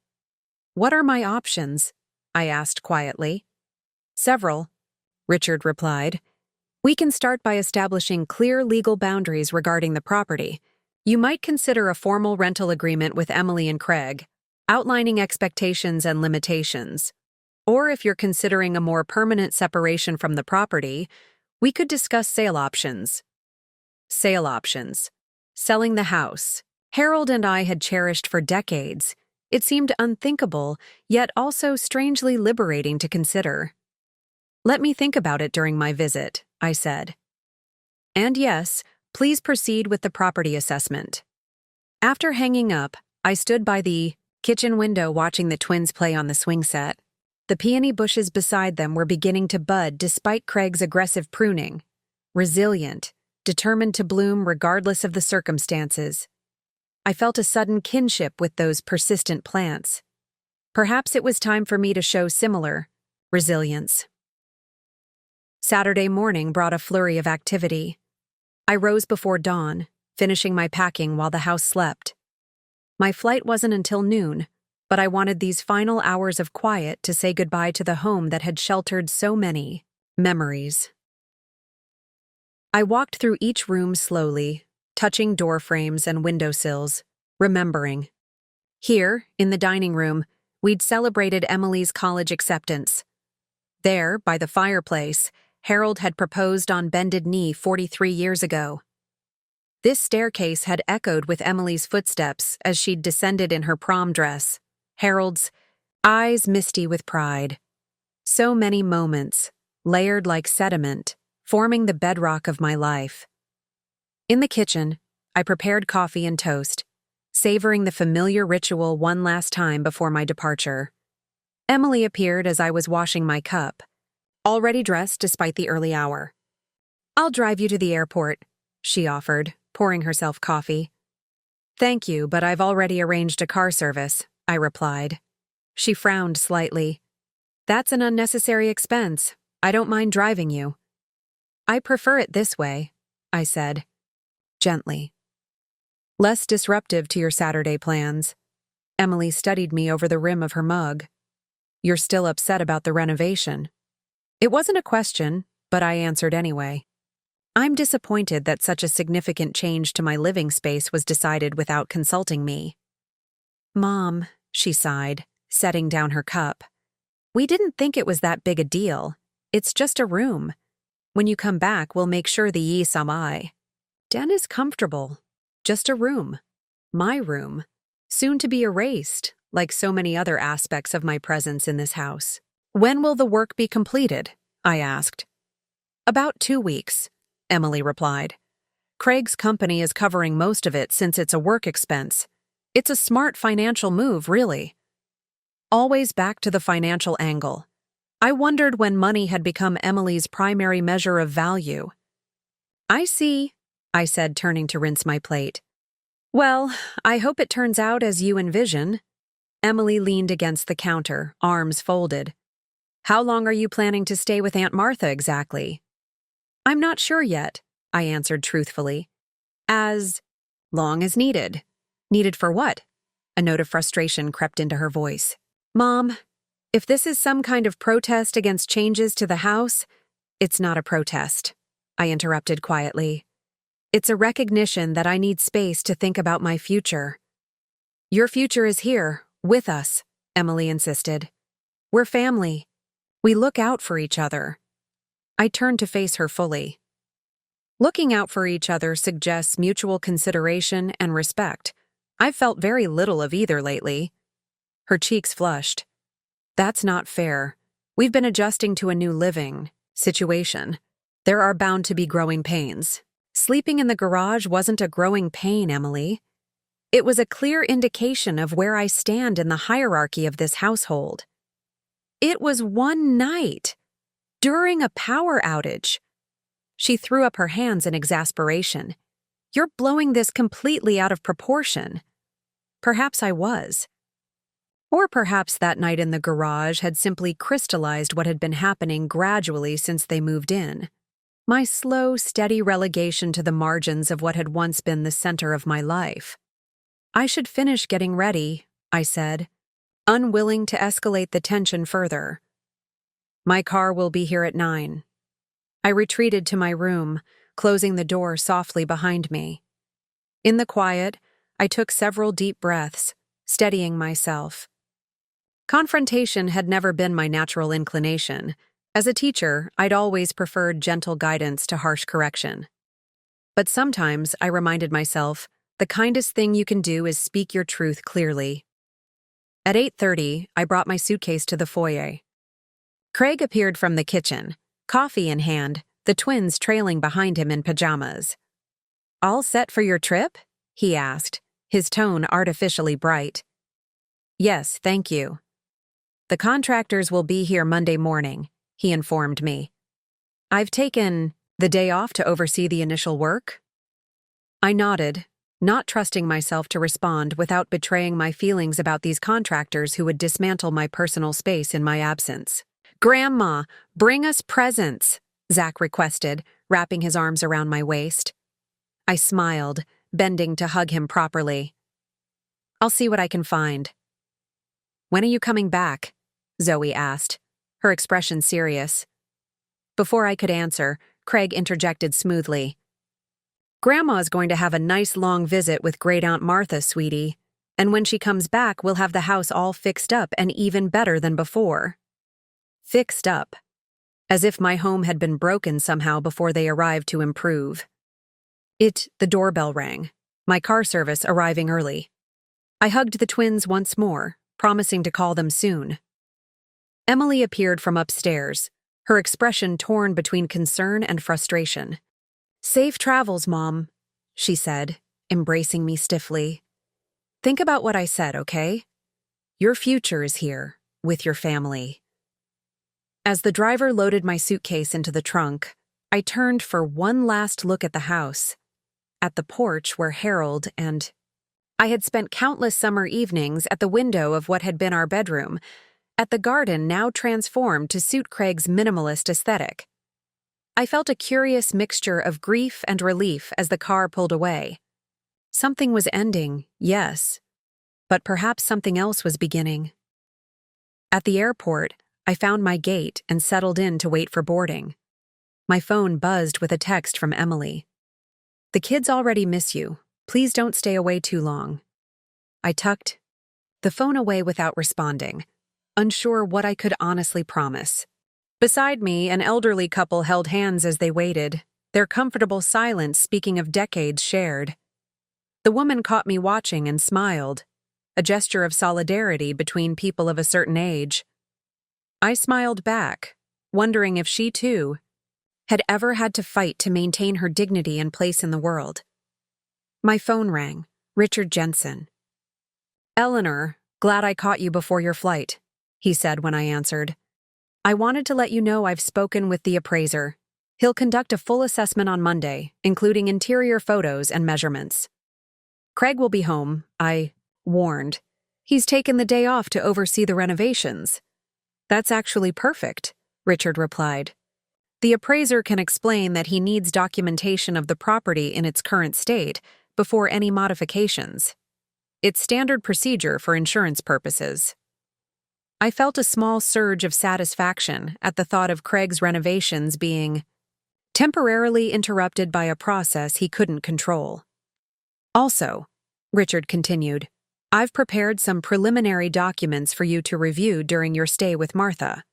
What are my options? I asked quietly. Several, Richard replied. We can start by establishing clear legal boundaries regarding the property. You might consider a formal rental agreement with Emily and Craig, outlining expectations and limitations. Or if you're considering a more permanent separation from the property, we could discuss sale options. Sale options. Selling the house. Harold and I had cherished for decades. It seemed unthinkable, yet also strangely liberating to consider. Let me think about it during my visit, I said. And yes, please proceed with the property assessment. After hanging up, I stood by the kitchen window watching the twins play on the swing set. The peony bushes beside them were beginning to bud despite Craig's aggressive pruning. Resilient, determined to bloom regardless of the circumstances. I felt a sudden kinship with those persistent plants. Perhaps it was time for me to show similar resilience. Saturday morning brought a flurry of activity. I rose before dawn, finishing my packing while the house slept. My flight wasn't until noon, but I wanted these final hours of quiet to say goodbye to the home that had sheltered so many memories. I walked through each room slowly, touching door frames and windowsills, remembering. Here, in the dining room, we'd celebrated Emily's college acceptance. There, by the fireplace, Harold had proposed on bended knee 43 years ago. This staircase had echoed with Emily's footsteps as she'd descended in her prom dress, Harold's eyes misty with pride. So many moments, layered like sediment, forming the bedrock of my life. In the kitchen, I prepared coffee and toast, savoring the familiar ritual one last time before my departure. Emily appeared as I was washing my cup, already dressed despite the early hour. "I'll drive you to the airport," she offered, pouring herself coffee. "Thank you, but I've already arranged a car service," I replied. She frowned slightly. "That's an unnecessary expense. I don't mind driving you." "I prefer it this way," I said, gently. "Less disruptive to your Saturday plans." Emily studied me over the rim of her mug. "You're still upset about the renovation." It wasn't a question, but I answered anyway. "I'm disappointed that such a significant change to my living space was decided without consulting me." "Mom," she sighed, setting down her cup. "We didn't think it was that big a deal. It's just a room. When you come back, we'll make sure the yi samai. Den is comfortable. Just a room. My room. Soon to be erased, like so many other aspects of my presence in this house." "When will the work be completed?" I asked. "About 2 weeks," Emily replied. "Craig's company is covering most of it since it's a work expense. It's a smart financial move, really." Always back to the financial angle. I wondered when money had become Emily's primary measure of value. "I see," I said, turning to rinse my plate. "Well, I hope it turns out as you envision." Emily leaned against the counter, arms folded. "How long are you planning to stay with Aunt Martha exactly?" "I'm not sure yet," I answered truthfully. "As long as needed." "Needed for what?" A note of frustration crept into her voice. "Mom, if this is some kind of protest against changes to the house—" "It's not a protest," I interrupted quietly. "It's a recognition that I need space to think about my future." "Your future is here, with us," Emily insisted. "We're family. We look out for each other." I turned to face her fully. Looking out for each other suggests mutual consideration and respect. I've felt very little of either lately. Her cheeks flushed. "That's not fair. We've been adjusting to a new living situation. There are bound to be growing pains." "Sleeping in the garage wasn't a growing pain, Emily. It was a clear indication of where I stand in the hierarchy of this household. It was one night, during a power outage." She threw up her hands in exasperation. "You're blowing this completely out of proportion." Perhaps I was. Or perhaps that night in the garage had simply crystallized what had been happening gradually since they moved in. My slow, steady relegation to the margins of what had once been the center of my life. "I should finish getting ready," I said, unwilling to escalate the tension further. "My car will be here at 9. I retreated to my room, closing the door softly behind me. In the quiet, I took several deep breaths, steadying myself. Confrontation had never been my natural inclination. As a teacher, I'd always preferred gentle guidance to harsh correction. But sometimes I reminded myself, the kindest thing you can do is speak your truth clearly. At 8:30, I brought my suitcase to the foyer. Craig appeared from the kitchen, coffee in hand, the twins trailing behind him in pajamas. "All set for your trip?" he asked, his tone artificially bright. "Yes, thank you." The contractors will be here Monday morning, he informed me. I've taken the day off to oversee the initial work? I nodded, not trusting myself to respond without betraying my feelings about these contractors who would dismantle my personal space in my absence. Grandma, bring us presents, Zach requested, wrapping his arms around my waist. I smiled, bending to hug him properly. I'll see what I can find. When are you coming back? Zoe asked, her expression serious. Before I could answer, Craig interjected smoothly. Grandma's going to have a nice long visit with Great Aunt Martha, sweetie, and when she comes back, we'll have the house all fixed up and even better than before. Fixed up. As if my home had been broken somehow before they arrived to improve. The doorbell rang, my car service arriving early. I hugged the twins once more, promising to call them soon. Emily appeared from upstairs, her expression torn between concern and frustration. Safe travels, Mom, she said, embracing me stiffly. Think about what I said, okay? Your future is here, with your family. As the driver loaded my suitcase into the trunk, I turned for one last look at the house, at the porch where Harold and I had spent countless summer evenings at the window of what had been our bedroom, at the garden now transformed to suit Craig's minimalist aesthetic. I felt a curious mixture of grief and relief as the car pulled away. Something was ending, yes, but perhaps something else was beginning. At the airport, I found my gate and settled in to wait for boarding. My phone buzzed with a text from Emily. The kids already miss you. Please don't stay away too long. I tucked the phone away without responding, unsure what I could honestly promise. Beside me, an elderly couple held hands as they waited, their comfortable silence speaking of decades shared. The woman caught me watching and smiled, a gesture of solidarity between people of a certain age. I smiled back, wondering if she, too, had ever had to fight to maintain her dignity and place in the world. My phone rang. Richard Jensen. Eleanor, glad I caught you before your flight, he said when I answered. I wanted to let you know I've spoken with the appraiser. He'll conduct a full assessment on Monday, including interior photos and measurements. Craig will be home, I warned. He's taken the day off to oversee the renovations. That's actually perfect, Richard replied. The appraiser can explain that he needs documentation of the property in its current state before any modifications. It's standard procedure for insurance purposes. I felt a small surge of satisfaction at the thought of Craig's renovations being temporarily interrupted by a process he couldn't control. Also, Richard continued, I've prepared some preliminary documents for you to review during your stay with Martha.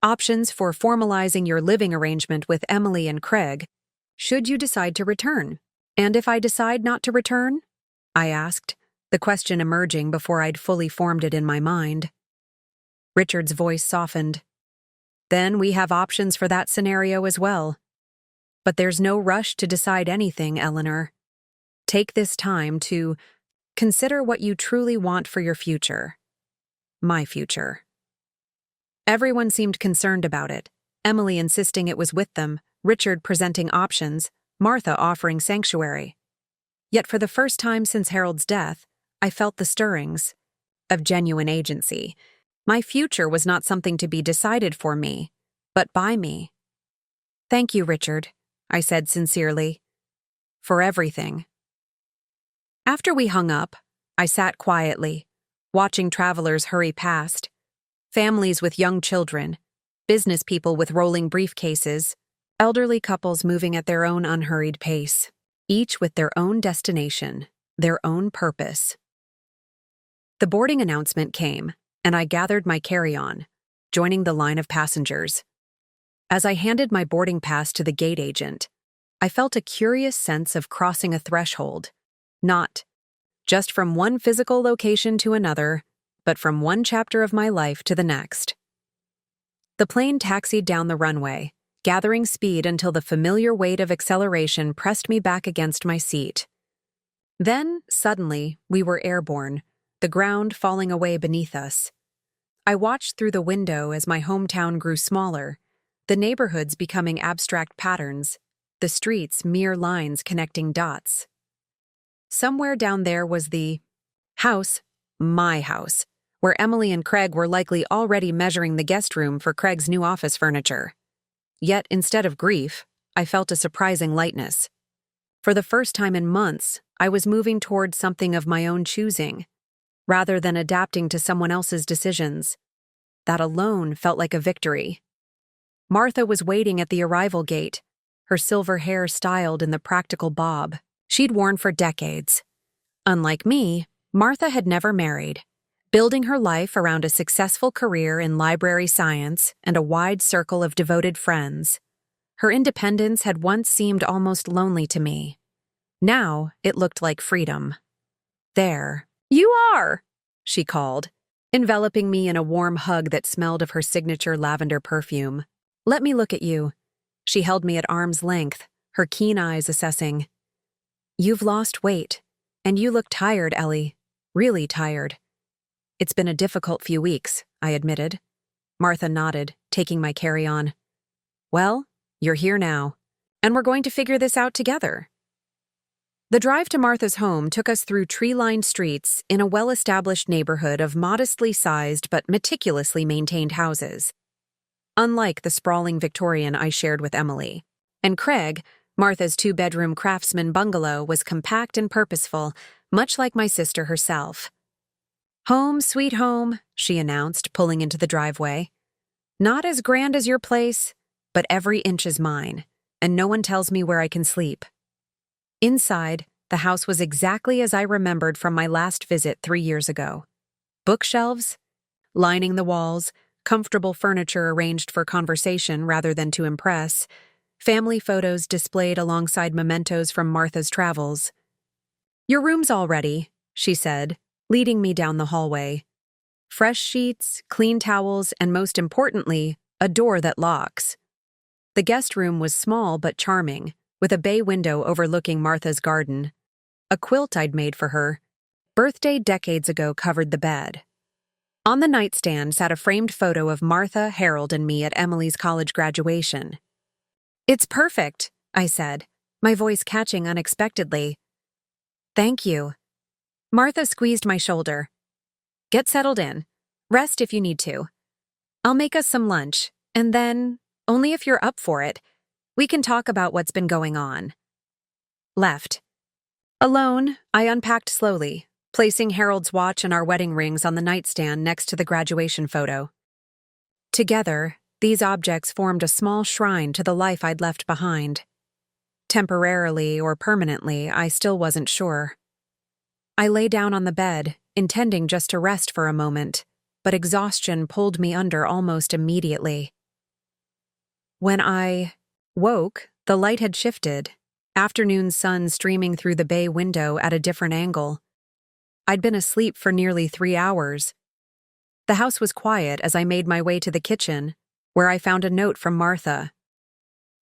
Options for formalizing your living arrangement with Emily and Craig, should you decide to return. And if I decide not to return? I asked, the question emerging before I'd fully formed it in my mind. Richard's voice softened. Then we have options for that scenario as well. But there's no rush to decide anything, Eleanor. Take this time to consider what you truly want for your future. My future. Everyone seemed concerned about it, Emily insisting it was with them, Richard presenting options, Martha offering sanctuary. Yet for the first time since Harold's death, I felt the stirrings of genuine agency. My future was not something to be decided for me, but by me. Thank you, Richard, I said sincerely. For everything. After we hung up, I sat quietly, watching travelers hurry past. Families with young children, business people with rolling briefcases, elderly couples moving at their own unhurried pace, each with their own destination, their own purpose. The boarding announcement came, and I gathered my carry-on, joining the line of passengers. As I handed my boarding pass to the gate agent, I felt a curious sense of crossing a threshold, not just from one physical location to another, but from one chapter of my life to the next. The plane taxied down the runway, gathering speed until the familiar weight of acceleration pressed me back against my seat. Then, suddenly, we were airborne, the ground falling away beneath us. I watched through the window as my hometown grew smaller, the neighborhoods becoming abstract patterns, the streets mere lines connecting dots. Somewhere down there was the house, my house, where Emily and Craig were likely already measuring the guest room for Craig's new office furniture. Yet, instead of grief, I felt a surprising lightness. For the first time in months, I was moving toward something of my own choosing, rather than adapting to someone else's decisions. That alone felt like a victory. Martha was waiting at the arrival gate, her silver hair styled in the practical bob she'd worn for decades. Unlike me, Martha had never married, building her life around a successful career in library science and a wide circle of devoted friends. Her independence had once seemed almost lonely to me. Now it looked like freedom. "There you are," she called, enveloping me in a warm hug that smelled of her signature lavender perfume. "Let me look at you." She held me at arm's length, her keen eyes assessing. "You've lost weight, and you look tired, Ellie. Really tired." "It's been a difficult few weeks," I admitted. Martha nodded, taking my carry-on. "Well, you're here now, and we're going to figure this out together." The drive to Martha's home took us through tree-lined streets in a well-established neighborhood of modestly sized but meticulously maintained houses. Unlike the sprawling Victorian I shared with Emily. And Craig, Martha's two-bedroom craftsman bungalow was compact and purposeful, much like my sister herself. "Home, sweet home," she announced, pulling into the driveway. "Not as grand as your place, but every inch is mine, and no one tells me where I can sleep." Inside, the house was exactly as I remembered from my last visit 3 years ago. Bookshelves lining the walls, comfortable furniture arranged for conversation rather than to impress, family photos displayed alongside mementos from Martha's travels. "Your room's all ready," she said, leading me down the hallway. "Fresh sheets, clean towels, and most importantly, a door that locks." The guest room was small but charming, with a bay window overlooking Martha's garden. A quilt I'd made for her, birthday decades ago, covered the bed. On the nightstand sat a framed photo of Martha, Harold, and me at Emily's college graduation. "It's perfect," I said, my voice catching unexpectedly. "Thank you." Martha squeezed my shoulder. "Get settled in. Rest if you need to. I'll make us some lunch, and then, only if you're up for it, we can talk about what's been going on." Left. Alone, I unpacked slowly, placing Harold's watch and our wedding rings on the nightstand next to the graduation photo. Together, these objects formed a small shrine to the life I'd left behind. Temporarily or permanently, I still wasn't sure. I lay down on the bed, intending just to rest for a moment, but exhaustion pulled me under almost immediately. When I woke, the light had shifted, afternoon sun streaming through the bay window at a different angle. I'd been asleep for nearly 3 hours. The house was quiet as I made my way to the kitchen, where I found a note from Martha.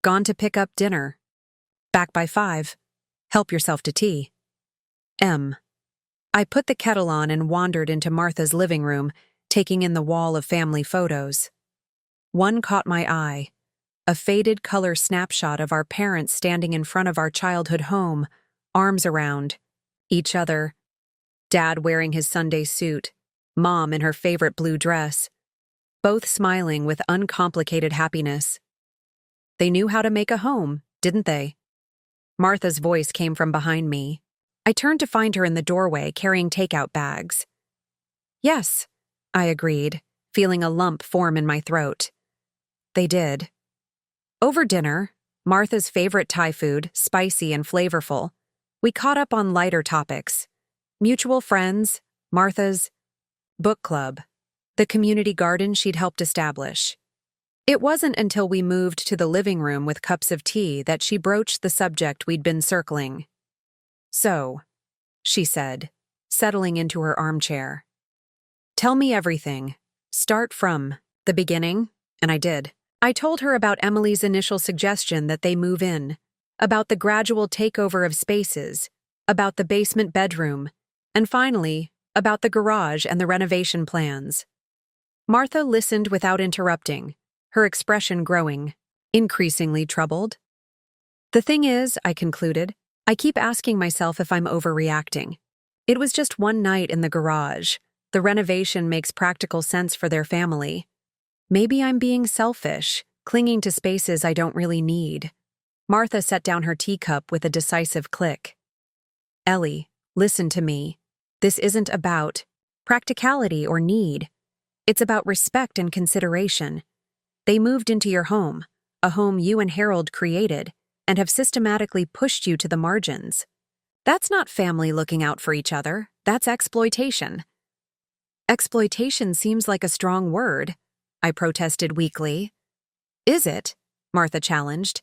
"Gone to pick up dinner. Back by 5. Help yourself to tea. M." I put the kettle on and wandered into Martha's living room, taking in the wall of family photos. One caught my eye, a faded color snapshot of our parents standing in front of our childhood home, arms around each other. Dad wearing his Sunday suit, Mom in her favorite blue dress, both smiling with uncomplicated happiness. They knew how to make a home, didn't they? Martha's voice came from behind me. I turned to find her in the doorway carrying takeout bags. "Yes," I agreed, feeling a lump form in my throat. They did. Over dinner, Martha's favorite Thai food, spicy and flavorful, we caught up on lighter topics. Mutual friends, Martha's book club, the community garden she'd helped establish. It wasn't until we moved to the living room with cups of tea that she broached the subject we'd been circling. "So," she said, settling into her armchair. "Tell me everything. Start from the beginning," and I did. I told her about Emily's initial suggestion that they move in, about the gradual takeover of spaces, about the basement bedroom, and finally, about the garage and the renovation plans. Martha listened without interrupting, her expression growing, increasingly troubled. The thing is, I concluded, I keep asking myself if I'm overreacting. It was just one night in the garage. The renovation makes practical sense for their family. Maybe I'm being selfish, clinging to spaces I don't really need. Martha set down her teacup with a decisive click. Ellie, listen to me. This isn't about practicality or need. It's about respect and consideration. They moved into your home, a home you and Harold created, and have systematically pushed you to the margins. That's not family looking out for each other, that's exploitation. Exploitation seems like a strong word, I protested weakly. Is it? Martha challenged.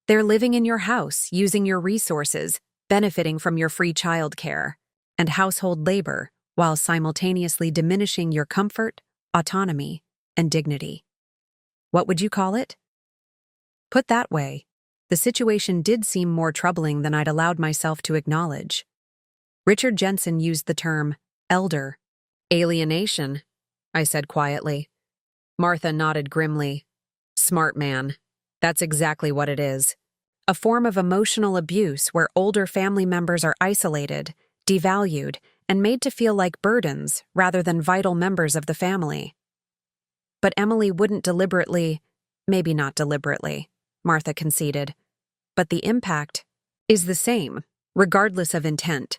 They're living in your house, using your resources, benefiting from your free childcare and household labor, while simultaneously diminishing your comfort, autonomy, and dignity. What would you call it? Put that way, the situation did seem more troubling than I'd allowed myself to acknowledge. Richard Jensen used the term elder. Alienation, I said quietly. Martha nodded grimly. Smart man. That's exactly what it is. A form of emotional abuse where older family members are isolated, devalued, and made to feel like burdens rather than vital members of the family. But Emily wouldn't deliberately, maybe not deliberately, Martha conceded. But the impact is the same, regardless of intent.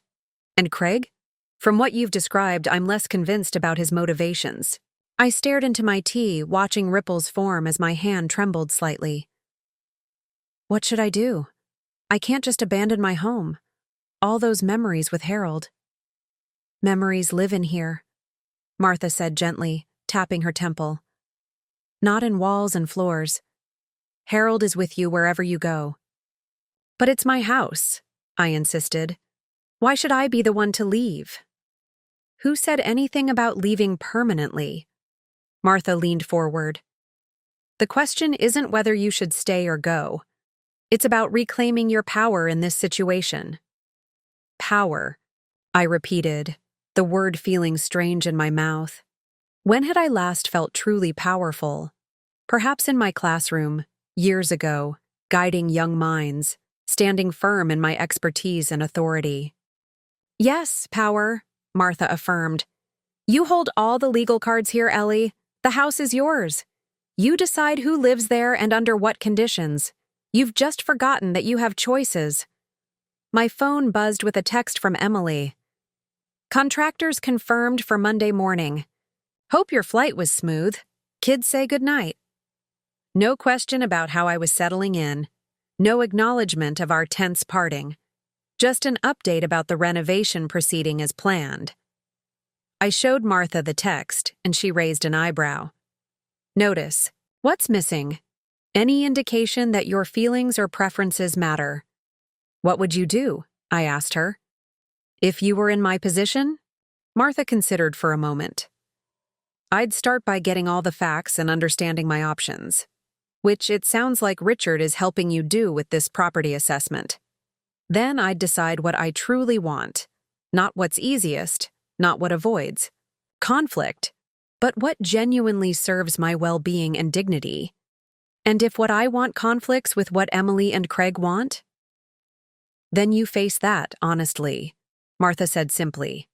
And Craig? From what you've described, I'm less convinced about his motivations. I stared into my tea, watching ripples form as my hand trembled slightly. What should I do? I can't just abandon my home. All those memories with Harold. Memories live in here, Martha said gently, tapping her temple. Not in walls and floors. Harold is with you wherever you go. But it's my house, I insisted. Why should I be the one to leave? Who said anything about leaving permanently? Martha leaned forward. The question isn't whether you should stay or go. It's about reclaiming your power in this situation. Power, I repeated, the word feeling strange in my mouth. When had I last felt truly powerful? Perhaps in my classroom, years ago, guiding young minds, standing firm in my expertise and authority. Yes, power, Martha affirmed. You hold all the legal cards here, Ellie. The house is yours. You decide who lives there and under what conditions. You've just forgotten that you have choices. My phone buzzed with a text from Emily. Contractors confirmed for Monday morning. Hope your flight was smooth. Kids say goodnight. No question about how I was settling in. No acknowledgement of our tense parting. Just an update about the renovation proceeding as planned. I showed Martha the text, and she raised an eyebrow. Notice, what's missing? Any indication that your feelings or preferences matter. What would you do? I asked her. If you were in my position? Martha considered for a moment. I'd start by getting all the facts and understanding my options, which it sounds like Richard is helping you do with this property assessment. Then I'd decide what I truly want, not what's easiest, not what avoids conflict, but what genuinely serves my well-being and dignity. And if what I want conflicts with what Emily and Craig want, then you face that honestly, Martha said simply.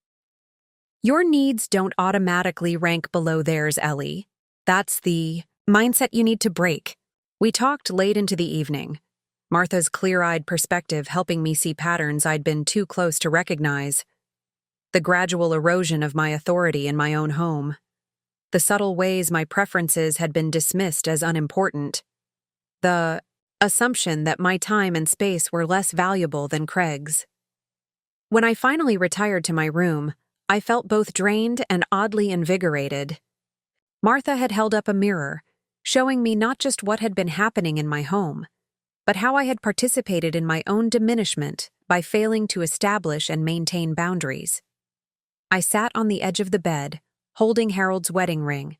Your needs don't automatically rank below theirs, Ellie. That's the mindset you need to break. We talked late into the evening, Martha's clear-eyed perspective helping me see patterns I'd been too close to recognize. The gradual erosion of my authority in my own home. The subtle ways my preferences had been dismissed as unimportant. The assumption that my time and space were less valuable than Craig's. When I finally retired to my room, I felt both drained and oddly invigorated. Martha had held up a mirror, showing me not just what had been happening in my home, but how I had participated in my own diminishment by failing to establish and maintain boundaries. I sat on the edge of the bed, holding Harold's wedding ring,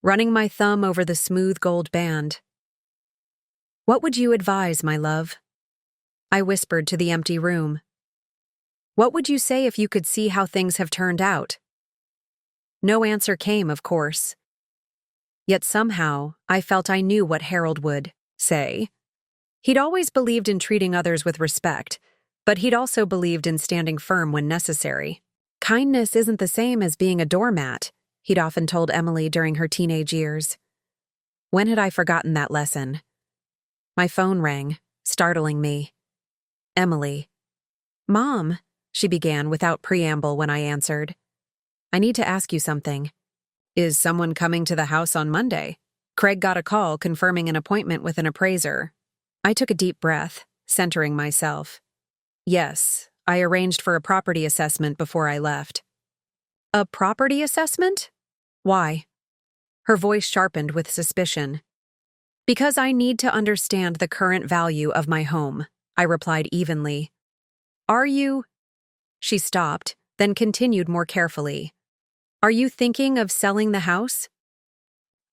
running my thumb over the smooth gold band. What would you advise, my love? I whispered to the empty room. What would you say if you could see how things have turned out? No answer came, of course. Yet somehow, I felt I knew what Harold would say. He'd always believed in treating others with respect, but he'd also believed in standing firm when necessary. Kindness isn't the same as being a doormat, he'd often told Emily during her teenage years. When had I forgotten that lesson? My phone rang, startling me. Emily. Mom, she began without preamble when I answered. I need to ask you something. Is someone coming to the house on Monday? Craig got a call confirming an appointment with an appraiser. I took a deep breath, centering myself. Yes, I arranged for a property assessment before I left. A property assessment? Why? Her voice sharpened with suspicion. Because I need to understand the current value of my home, I replied evenly. Are you? She stopped, then continued more carefully. Are you thinking of selling the house?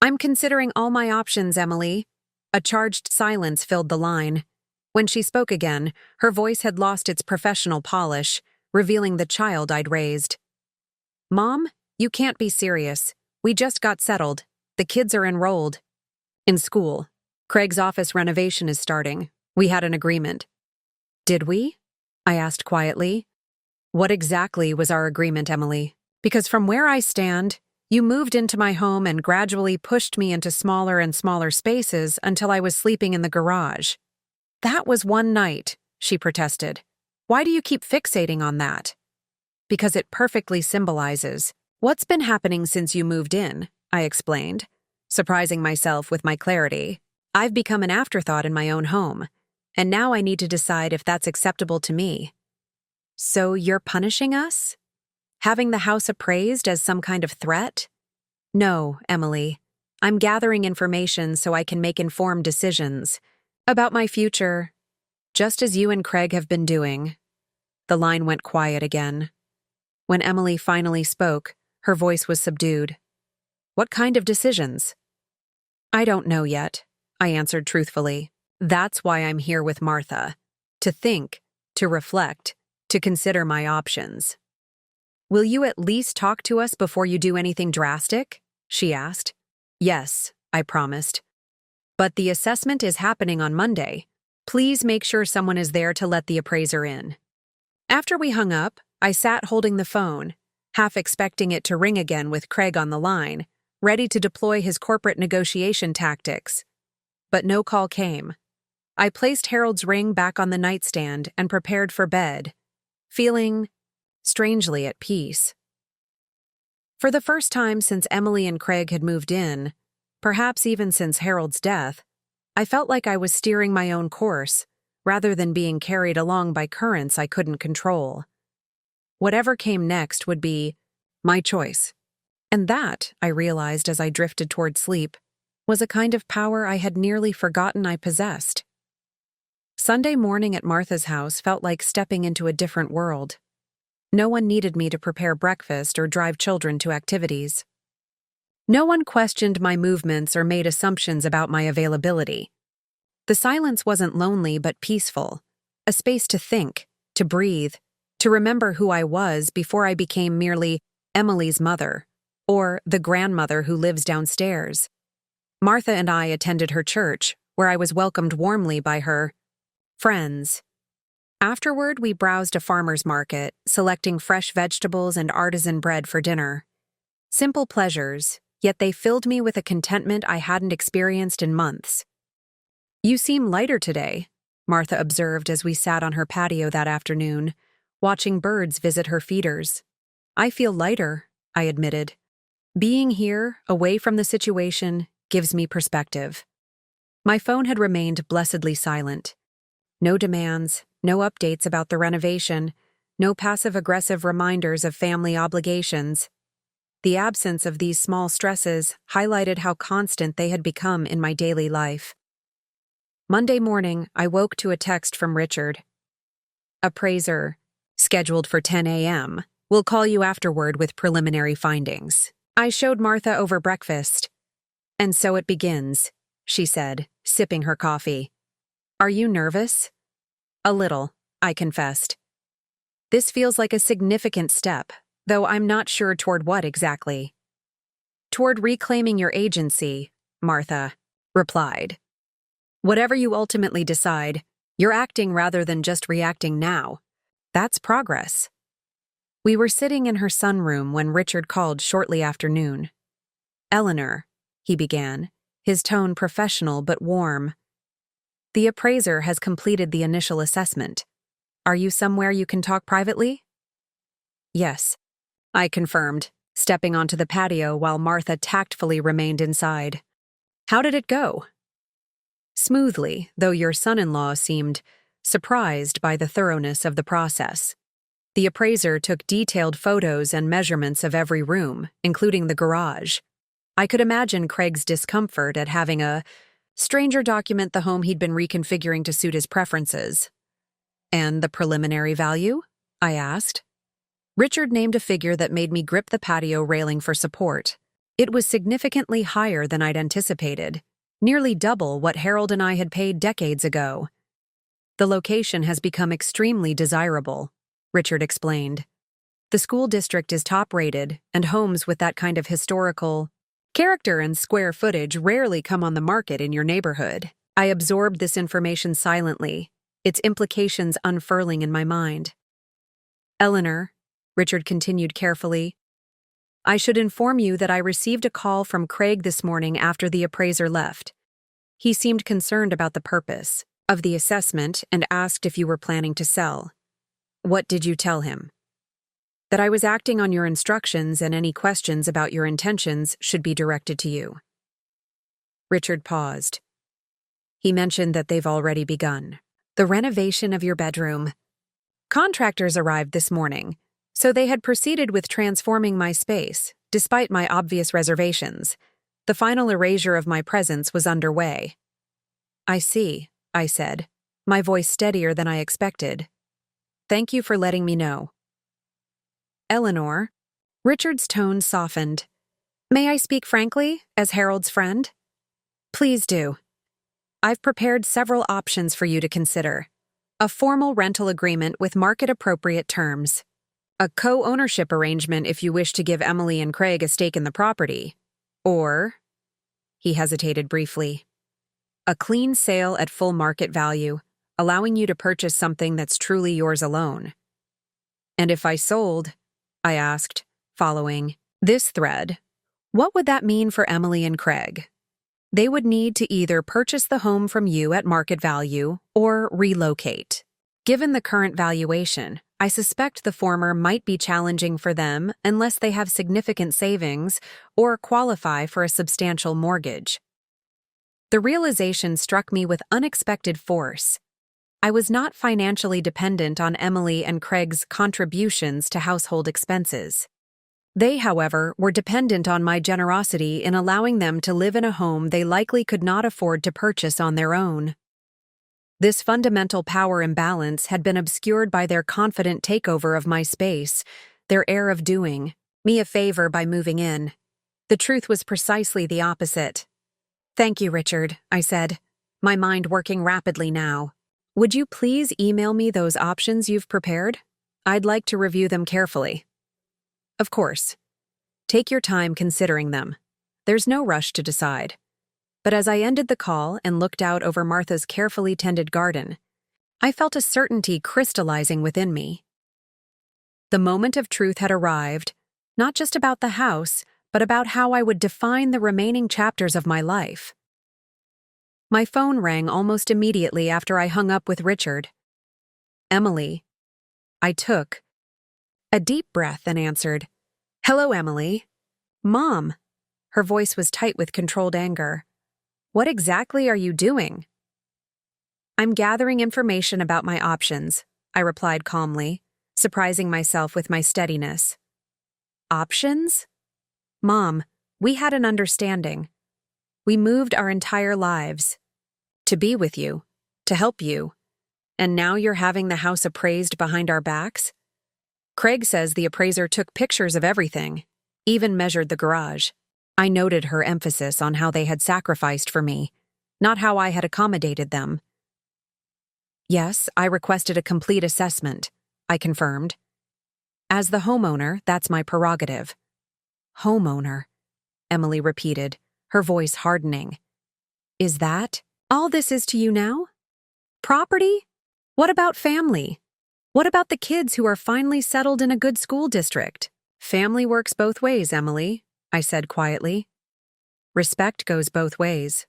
I'm considering all my options, Emily. A charged silence filled the line. When she spoke again, her voice had lost its professional polish, revealing the child I'd raised. Mom, you can't be serious. We just got settled. The kids are enrolled. In school. Craig's office renovation is starting. We had an agreement. Did we? I asked quietly. What exactly was our agreement, Emily? Because from where I stand, you moved into my home and gradually pushed me into smaller and smaller spaces until I was sleeping in the garage. That was one night, she protested. Why do you keep fixating on that? Because it perfectly symbolizes what's been happening since you moved in, I explained, surprising myself with my clarity. I've become an afterthought in my own home, and now I need to decide if that's acceptable to me. So you're punishing us? Having the house appraised as some kind of threat? No, Emily. I'm gathering information so I can make informed decisions about my future, just as you and Craig have been doing. The line went quiet again. When Emily finally spoke, her voice was subdued. What kind of decisions? I don't know yet, I answered truthfully. That's why I'm here with Martha. To think, to reflect, to consider my options. Will you at least talk to us before you do anything drastic? She asked. Yes, I promised. But the assessment is happening on Monday. Please make sure someone is there to let the appraiser in. After we hung up, I sat holding the phone, half expecting it to ring again with Craig on the line, ready to deploy his corporate negotiation tactics. But no call came. I placed Harold's ring back on the nightstand and prepared for bed, feeling strangely at peace. For the first time since Emily and Craig had moved in, perhaps even since Harold's death, I felt like I was steering my own course, rather than being carried along by currents I couldn't control. Whatever came next would be my choice. And that, I realized as I drifted toward sleep, was a kind of power I had nearly forgotten I possessed. Sunday morning at Martha's house felt like stepping into a different world. No one needed me to prepare breakfast or drive children to activities. No one questioned my movements or made assumptions about my availability. The silence wasn't lonely but peaceful, a space to think, to breathe, to remember who I was before I became merely Emily's mother, or the grandmother who lives downstairs. Martha and I attended her church, where I was welcomed warmly by her friends. Afterward, we browsed a farmer's market, selecting fresh vegetables and artisan bread for dinner. Simple pleasures, yet they filled me with a contentment I hadn't experienced in months. You seem lighter today, Martha observed as we sat on her patio that afternoon, watching birds visit her feeders. I feel lighter, I admitted. Being here, away from the situation, gives me perspective. My phone had remained blessedly silent. No demands, no updates about the renovation, no passive-aggressive reminders of family obligations. The absence of these small stresses highlighted how constant they had become in my daily life. Monday morning, I woke to a text from Richard. Appraiser, scheduled for 10 a.m., will call you afterward with preliminary findings. I showed Martha over breakfast. And so it begins, she said, sipping her coffee. Are you nervous? A little, I confessed. This feels like a significant step, though I'm not sure toward what exactly. Toward reclaiming your agency, Martha replied. Whatever you ultimately decide, you're acting rather than just reacting now. That's progress. We were sitting in her sunroom when Richard called shortly after noon. Eleanor, he began, his tone professional but warm. The appraiser has completed the initial assessment. Are you somewhere you can talk privately? Yes, I confirmed, stepping onto the patio while Martha tactfully remained inside. How did it go? Smoothly, though your son-in-law seemed surprised by the thoroughness of the process. The appraiser took detailed photos and measurements of every room, including the garage. I could imagine Craig's discomfort at having a stranger document the home he'd been reconfiguring to suit his preferences. And the preliminary value? I asked. Richard named a figure that made me grip the patio railing for support. It was significantly higher than I'd anticipated, nearly double what Harold and I had paid decades ago. The location has become extremely desirable, Richard explained. The school district is top-rated, and homes with that kind of historical character and square footage rarely come on the market in your neighborhood. I absorbed this information silently, its implications unfurling in my mind. Eleanor, Richard continued carefully, I should inform you that I received a call from Craig this morning after the appraiser left. He seemed concerned about the purpose of the assessment and asked if you were planning to sell. What did you tell him? That I was acting on your instructions and any questions about your intentions should be directed to you. Richard paused. He mentioned that they've already begun. The renovation of your bedroom. Contractors arrived this morning, so they had proceeded with transforming my space, despite my obvious reservations. The final erasure of my presence was underway. I see, I said, my voice steadier than I expected. Thank you for letting me know. Eleanor, Richard's tone softened. May I speak frankly, as Harold's friend? Please do. I've prepared several options for you to consider. A formal rental agreement with market-appropriate terms. A co-ownership arrangement if you wish to give Emily and Craig a stake in the property. Or, he hesitated briefly, a clean sale at full market value, allowing you to purchase something that's truly yours alone. And if I sold, I asked, following this thread, what would that mean for Emily and Craig? They would need to either purchase the home from you at market value or relocate. Given the current valuation, I suspect the former might be challenging for them unless they have significant savings or qualify for a substantial mortgage. The realization struck me with unexpected force. I was not financially dependent on Emily and Craig's contributions to household expenses. They, however, were dependent on my generosity in allowing them to live in a home they likely could not afford to purchase on their own. This fundamental power imbalance had been obscured by their confident takeover of my space, their air of doing me a favor by moving in. The truth was precisely the opposite. Thank you, Richard, I said, my mind working rapidly now. Would you please email me those options you've prepared? I'd like to review them carefully. Of course. Take your time considering them. There's no rush to decide. But as I ended the call and looked out over Martha's carefully tended garden, I felt a certainty crystallizing within me. The moment of truth had arrived, not just about the house, but about how I would define the remaining chapters of my life. My phone rang almost immediately after I hung up with Richard. Emily. I took a deep breath and answered, Hello, Emily. Mom. Her voice was tight with controlled anger. What exactly are you doing? I'm gathering information about my options, I replied calmly, surprising myself with my steadiness. Options? Mom, we had an understanding. We moved our entire lives to be with you, to help you, and now you're having the house appraised behind our backs? Craig says the appraiser took pictures of everything, even measured the garage. I noted her emphasis on how they had sacrificed for me, not how I had accommodated them. Yes, I requested a complete assessment, I confirmed. As the homeowner, that's my prerogative. Homeowner, Emily repeated, her voice hardening. Is that all this is to you now? Property? What about family? What about the kids who are finally settled in a good school district? Family works both ways, Emily, I said quietly. Respect goes both ways.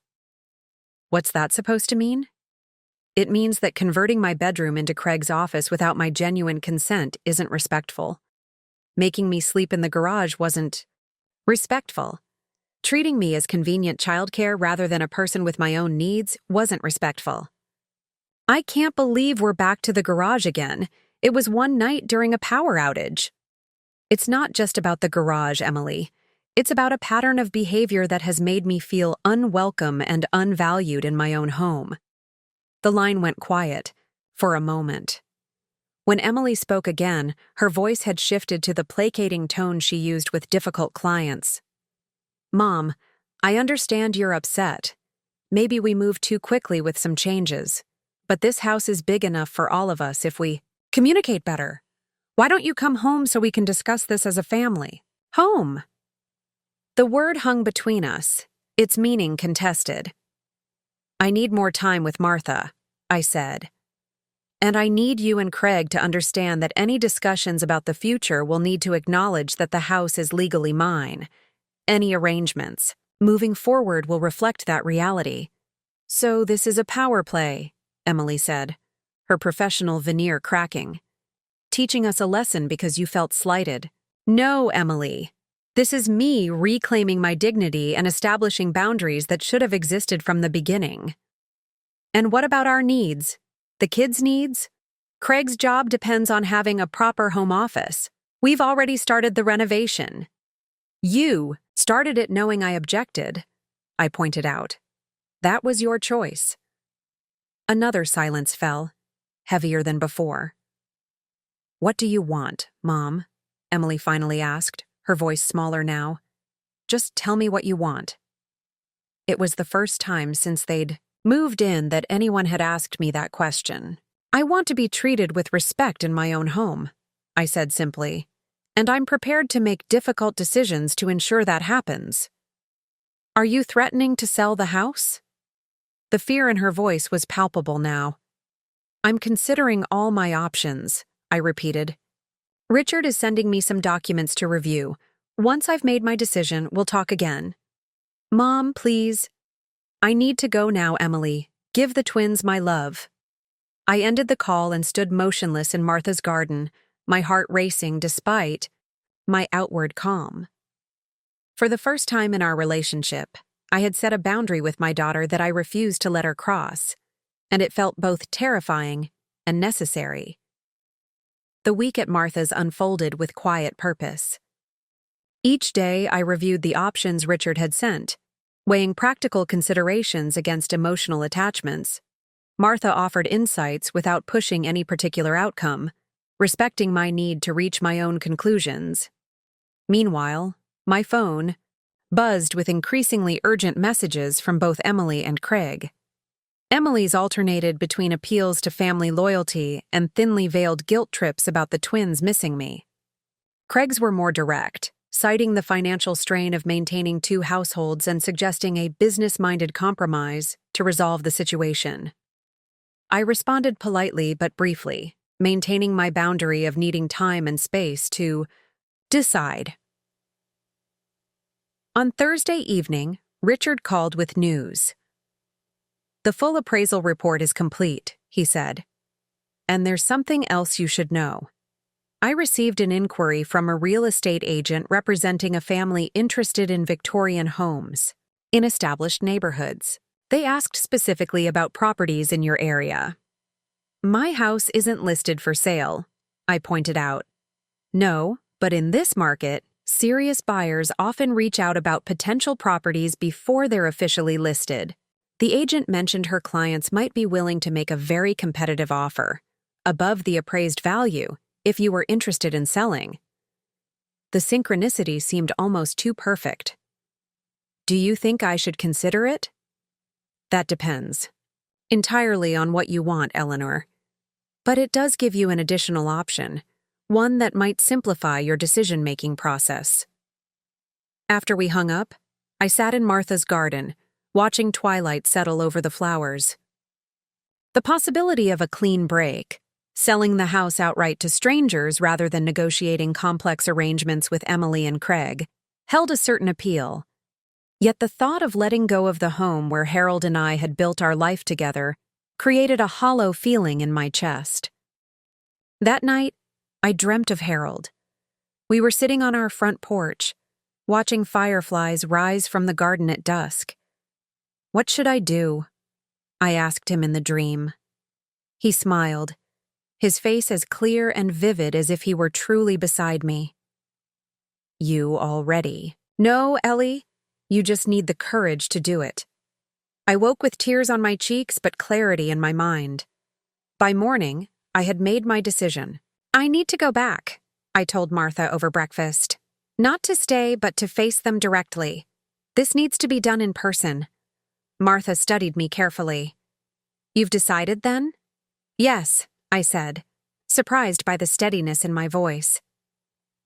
What's that supposed to mean? It means that converting my bedroom into Craig's office without my genuine consent isn't respectful. Making me sleep in the garage wasn't respectful. Treating me as convenient childcare rather than a person with my own needs wasn't respectful. I can't believe we're back to the garage again. It was one night during a power outage. It's not just about the garage, Emily. It's about a pattern of behavior that has made me feel unwelcome and unvalued in my own home. The line went quiet, for a moment. When Emily spoke again, her voice had shifted to the placating tone she used with difficult clients. Mom, I understand you're upset. Maybe we moved too quickly with some changes. But this house is big enough for all of us if we communicate better. Why don't you come home so we can discuss this as a family? Home. The word hung between us, its meaning contested. I need more time with Martha, I said. And I need you and Craig to understand that any discussions about the future will need to acknowledge that the house is legally mine. Any arrangements moving forward will reflect that reality. So this is a power play, Emily said, her professional veneer cracking. Teaching us a lesson because you felt slighted. No, Emily. This is me reclaiming my dignity and establishing boundaries that should have existed from the beginning. And what about our needs? The kids' needs? Craig's job depends on having a proper home office. We've already started the renovation. You started it knowing I objected, I pointed out. That was your choice. Another silence fell, heavier than before. What do you want, Mom? Emily finally asked, her voice smaller now. Just tell me what you want. It was the first time since they'd moved in that anyone had asked me that question. I want to be treated with respect in my own home, I said simply, and I'm prepared to make difficult decisions to ensure that happens. Are you threatening to sell the house? The fear in her voice was palpable now. I'm considering all my options, I repeated. Richard is sending me some documents to review. Once I've made my decision, we'll talk again. Mom, please. I need to go now, Emily. Give the twins my love. I ended the call and stood motionless in Martha's garden, my heart racing despite my outward calm. For the first time in our relationship, I had set a boundary with my daughter that I refused to let her cross, and it felt both terrifying and necessary. The week at Martha's unfolded with quiet purpose. Each day I reviewed the options Richard had sent, weighing practical considerations against emotional attachments. Martha offered insights without pushing any particular outcome, respecting my need to reach my own conclusions. Meanwhile, my phone buzzed with increasingly urgent messages from both Emily and Craig. Emily's alternated between appeals to family loyalty and thinly veiled guilt trips about the twins missing me. Craig's were more direct, citing the financial strain of maintaining two households and suggesting a business-minded compromise to resolve the situation. I responded politely but briefly, maintaining my boundary of needing time and space to decide. On Thursday evening, Richard called with news. The full appraisal report is complete, he said. And there's something else you should know. I received an inquiry from a real estate agent representing a family interested in Victorian homes in established neighborhoods. They asked specifically about properties in your area. My house isn't listed for sale, I pointed out. No, but in this market, serious buyers often reach out about potential properties before they're officially listed. The agent mentioned her clients might be willing to make a very competitive offer, above the appraised value, if you were interested in selling. The synchronicity seemed almost too perfect. Do you think I should consider it? That depends. Entirely on what you want, Eleanor. But it does give you an additional option, one that might simplify your decision-making process. After we hung up, I sat in Martha's garden, watching twilight settle over the flowers. The possibility of a clean break, selling the house outright to strangers rather than negotiating complex arrangements with Emily and Craig, held a certain appeal. Yet the thought of letting go of the home where Harold and I had built our life together created a hollow feeling in my chest. That night, I dreamt of Harold. We were sitting on our front porch, watching fireflies rise from the garden at dusk. "What should I do?" I asked him in the dream. He smiled, his face as clear and vivid as if he were truly beside me. "You already." "No, Ellie. You just need the courage to do it." I woke with tears on my cheeks but clarity in my mind. By morning, I had made my decision. "I need to go back," I told Martha over breakfast. "Not to stay, but to face them directly. This needs to be done in person." Martha studied me carefully. "You've decided then?" "Yes," I said, surprised by the steadiness in my voice.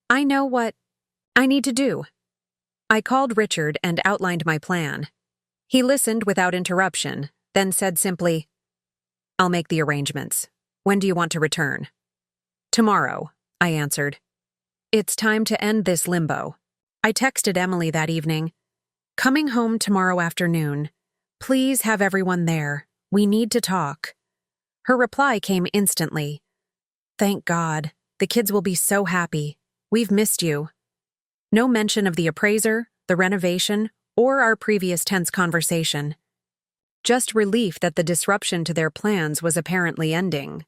"I know what I need to do." I called Richard and outlined my plan. He listened without interruption, then said simply, "I'll make the arrangements. When do you want to return?" "Tomorrow," I answered. "It's time to end this limbo." I texted Emily that evening, "Coming home tomorrow afternoon. Please have everyone there. We need to talk." Her reply came instantly. "Thank God. The kids will be so happy. We've missed you." No mention of the appraiser, the renovation, or our previous tense conversation. Just relief that the disruption to their plans was apparently ending.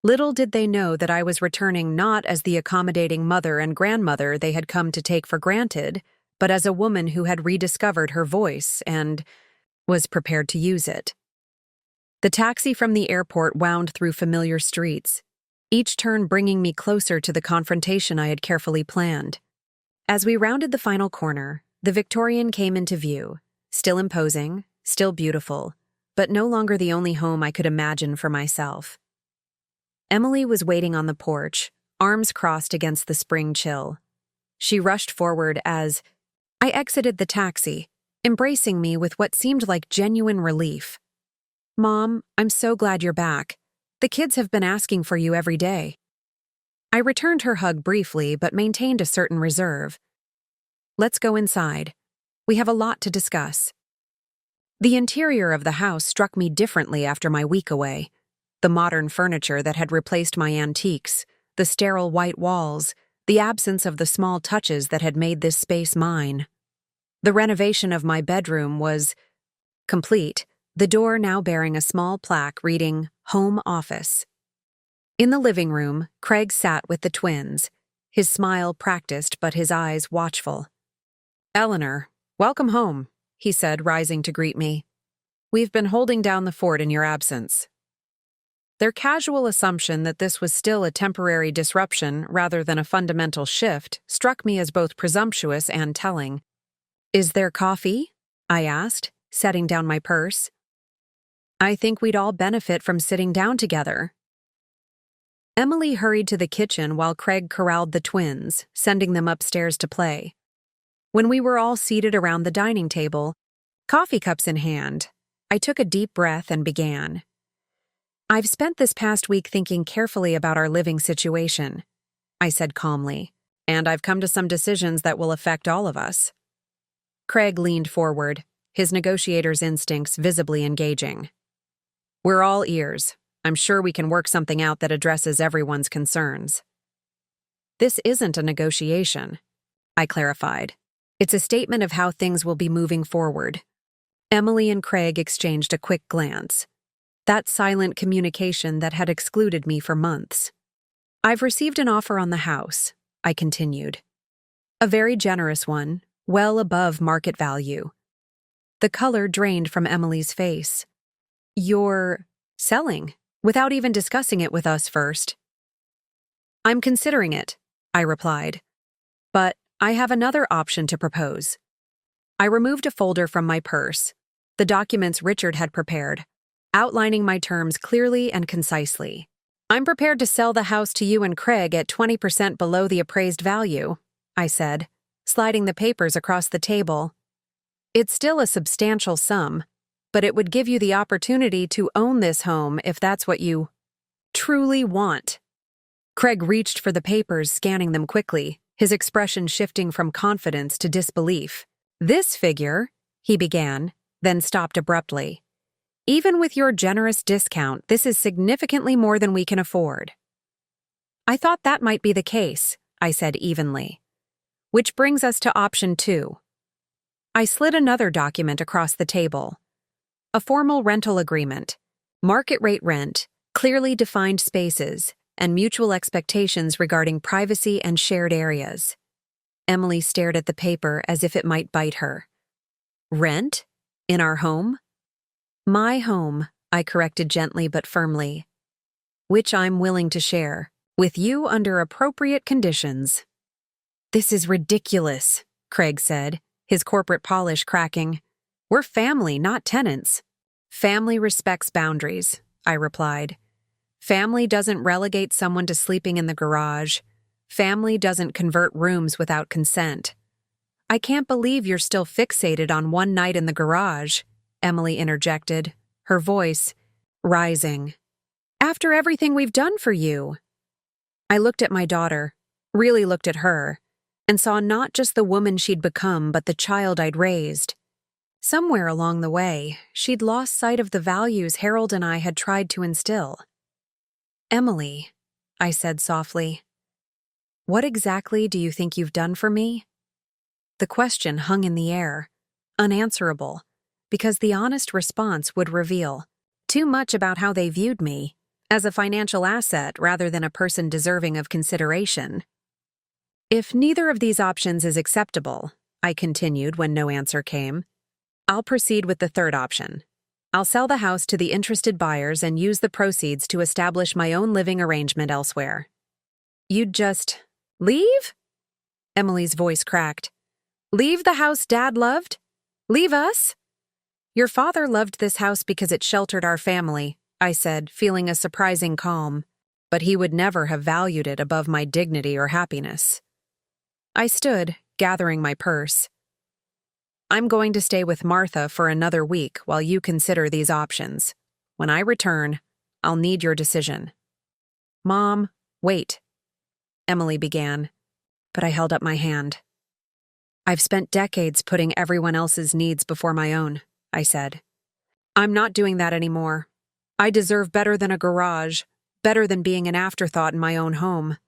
Little did they know that I was returning not as the accommodating mother and grandmother they had come to take for granted, but as a woman who had rediscovered her voice and was prepared to use it. The taxi from the airport wound through familiar streets, each turn bringing me closer to the confrontation I had carefully planned. As we rounded the final corner, the Victorian came into view, still imposing, still beautiful, but no longer the only home I could imagine for myself. Emily was waiting on the porch, arms crossed against the spring chill. She rushed forward as I exited the taxi, embracing me with what seemed like genuine relief. "Mom, I'm so glad you're back. The kids have been asking for you every day." I returned her hug briefly but maintained a certain reserve. "Let's go inside. We have a lot to discuss." The interior of the house struck me differently after my week away. The modern furniture that had replaced my antiques, the sterile white walls, the absence of the small touches that had made this space mine. The renovation of my bedroom was complete, the door now bearing a small plaque reading "Home Office." In the living room, Craig sat with the twins, his smile practiced but his eyes watchful. "Eleanor, welcome home," he said, rising to greet me. "We've been holding down the fort in your absence." Their casual assumption that this was still a temporary disruption rather than a fundamental shift struck me as both presumptuous and telling. "Is there coffee?" I asked, setting down my purse. "I think we'd all benefit from sitting down together." Emily hurried to the kitchen while Craig corralled the twins, sending them upstairs to play. When we were all seated around the dining table, coffee cups in hand, I took a deep breath and began. "I've spent this past week thinking carefully about our living situation," I said calmly, "and I've come to some decisions that will affect all of us." Craig leaned forward, his negotiator's instincts visibly engaging. "We're all ears. I'm sure we can work something out that addresses everyone's concerns." "This isn't a negotiation," I clarified. "It's a statement of how things will be moving forward." Emily and Craig exchanged a quick glance. That silent communication that had excluded me for months. "I've received an offer on the house," I continued. "A very generous one, well above market value." The color drained from Emily's face. "You're selling, without even discussing it with us first?" "I'm considering it," I replied. "But I have another option to propose." I removed a folder from my purse, the documents Richard had prepared, outlining my terms clearly and concisely. "I'm prepared to sell the house to you and Craig at 20% below the appraised value," I said, sliding the papers across the table. It's still a substantial sum, but it would give you the opportunity to own this home if that's what you truly want. Craig reached for the papers, scanning them quickly, his expression shifting from confidence to disbelief. This figure, he began, then stopped abruptly. Even with your generous discount, this is significantly more than we can afford. I thought that might be the case, I said evenly. Which brings us to option 2. I slid another document across the table. A formal rental agreement, market rate rent, clearly defined spaces, and mutual expectations regarding privacy and shared areas. Emily stared at the paper as if it might bite her. Rent? In our home? My home, I corrected gently but firmly. Which I'm willing to share, with you under appropriate conditions. This is ridiculous, Craig said, his corporate polish cracking. We're family, not tenants. Family respects boundaries, I replied. Family doesn't relegate someone to sleeping in the garage. Family doesn't convert rooms without consent. I can't believe you're still fixated on one night in the garage, Emily interjected, her voice rising. After everything we've done for you. I looked at my daughter, really looked at her, and saw not just the woman she'd become but the child I'd raised. Somewhere along the way, she'd lost sight of the values Harold and I had tried to instill. Emily, I said softly, what exactly do you think you've done for me? The question hung in the air, unanswerable, because the honest response would reveal too much about how they viewed me, as a financial asset rather than a person deserving of consideration. If neither of these options is acceptable, I continued when no answer came, I'll proceed with the third option. I'll sell the house to the interested buyers and use the proceeds to establish my own living arrangement elsewhere. You'd just leave? Emily's voice cracked. Leave the house Dad loved? Leave us? Your father loved this house because it sheltered our family, I said, feeling a surprising calm, but he would never have valued it above my dignity or happiness. I stood, gathering my purse. I'm going to stay with Martha for another week while you consider these options. When I return, I'll need your decision. Mom, wait, Emily began, but I held up my hand. I've spent decades putting everyone else's needs before my own, I said. I'm not doing that anymore. I deserve better than a garage, better than being an afterthought in my own home.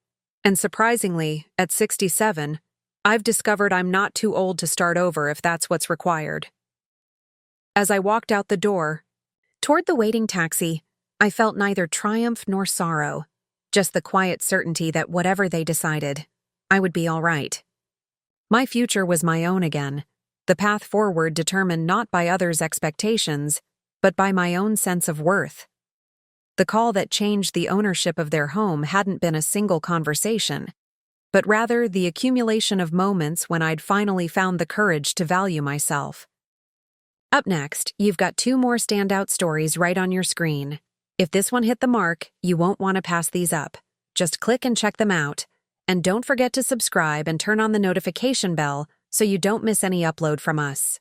And surprisingly, at 67, I've discovered I'm not too old to start over if that's what's required. As I walked out the door, toward the waiting taxi, I felt neither triumph nor sorrow, just the quiet certainty that whatever they decided, I would be all right. My future was my own again, the path forward determined not by others' expectations, but by my own sense of worth. The call that changed the ownership of their home hadn't been a single conversation, but rather the accumulation of moments when I'd finally found the courage to value myself. Up next, you've got 2 more standout stories right on your screen. If this one hit the mark, you won't want to pass these up. Just click and check them out. And don't forget to subscribe and turn on the notification bell so you don't miss any upload from us.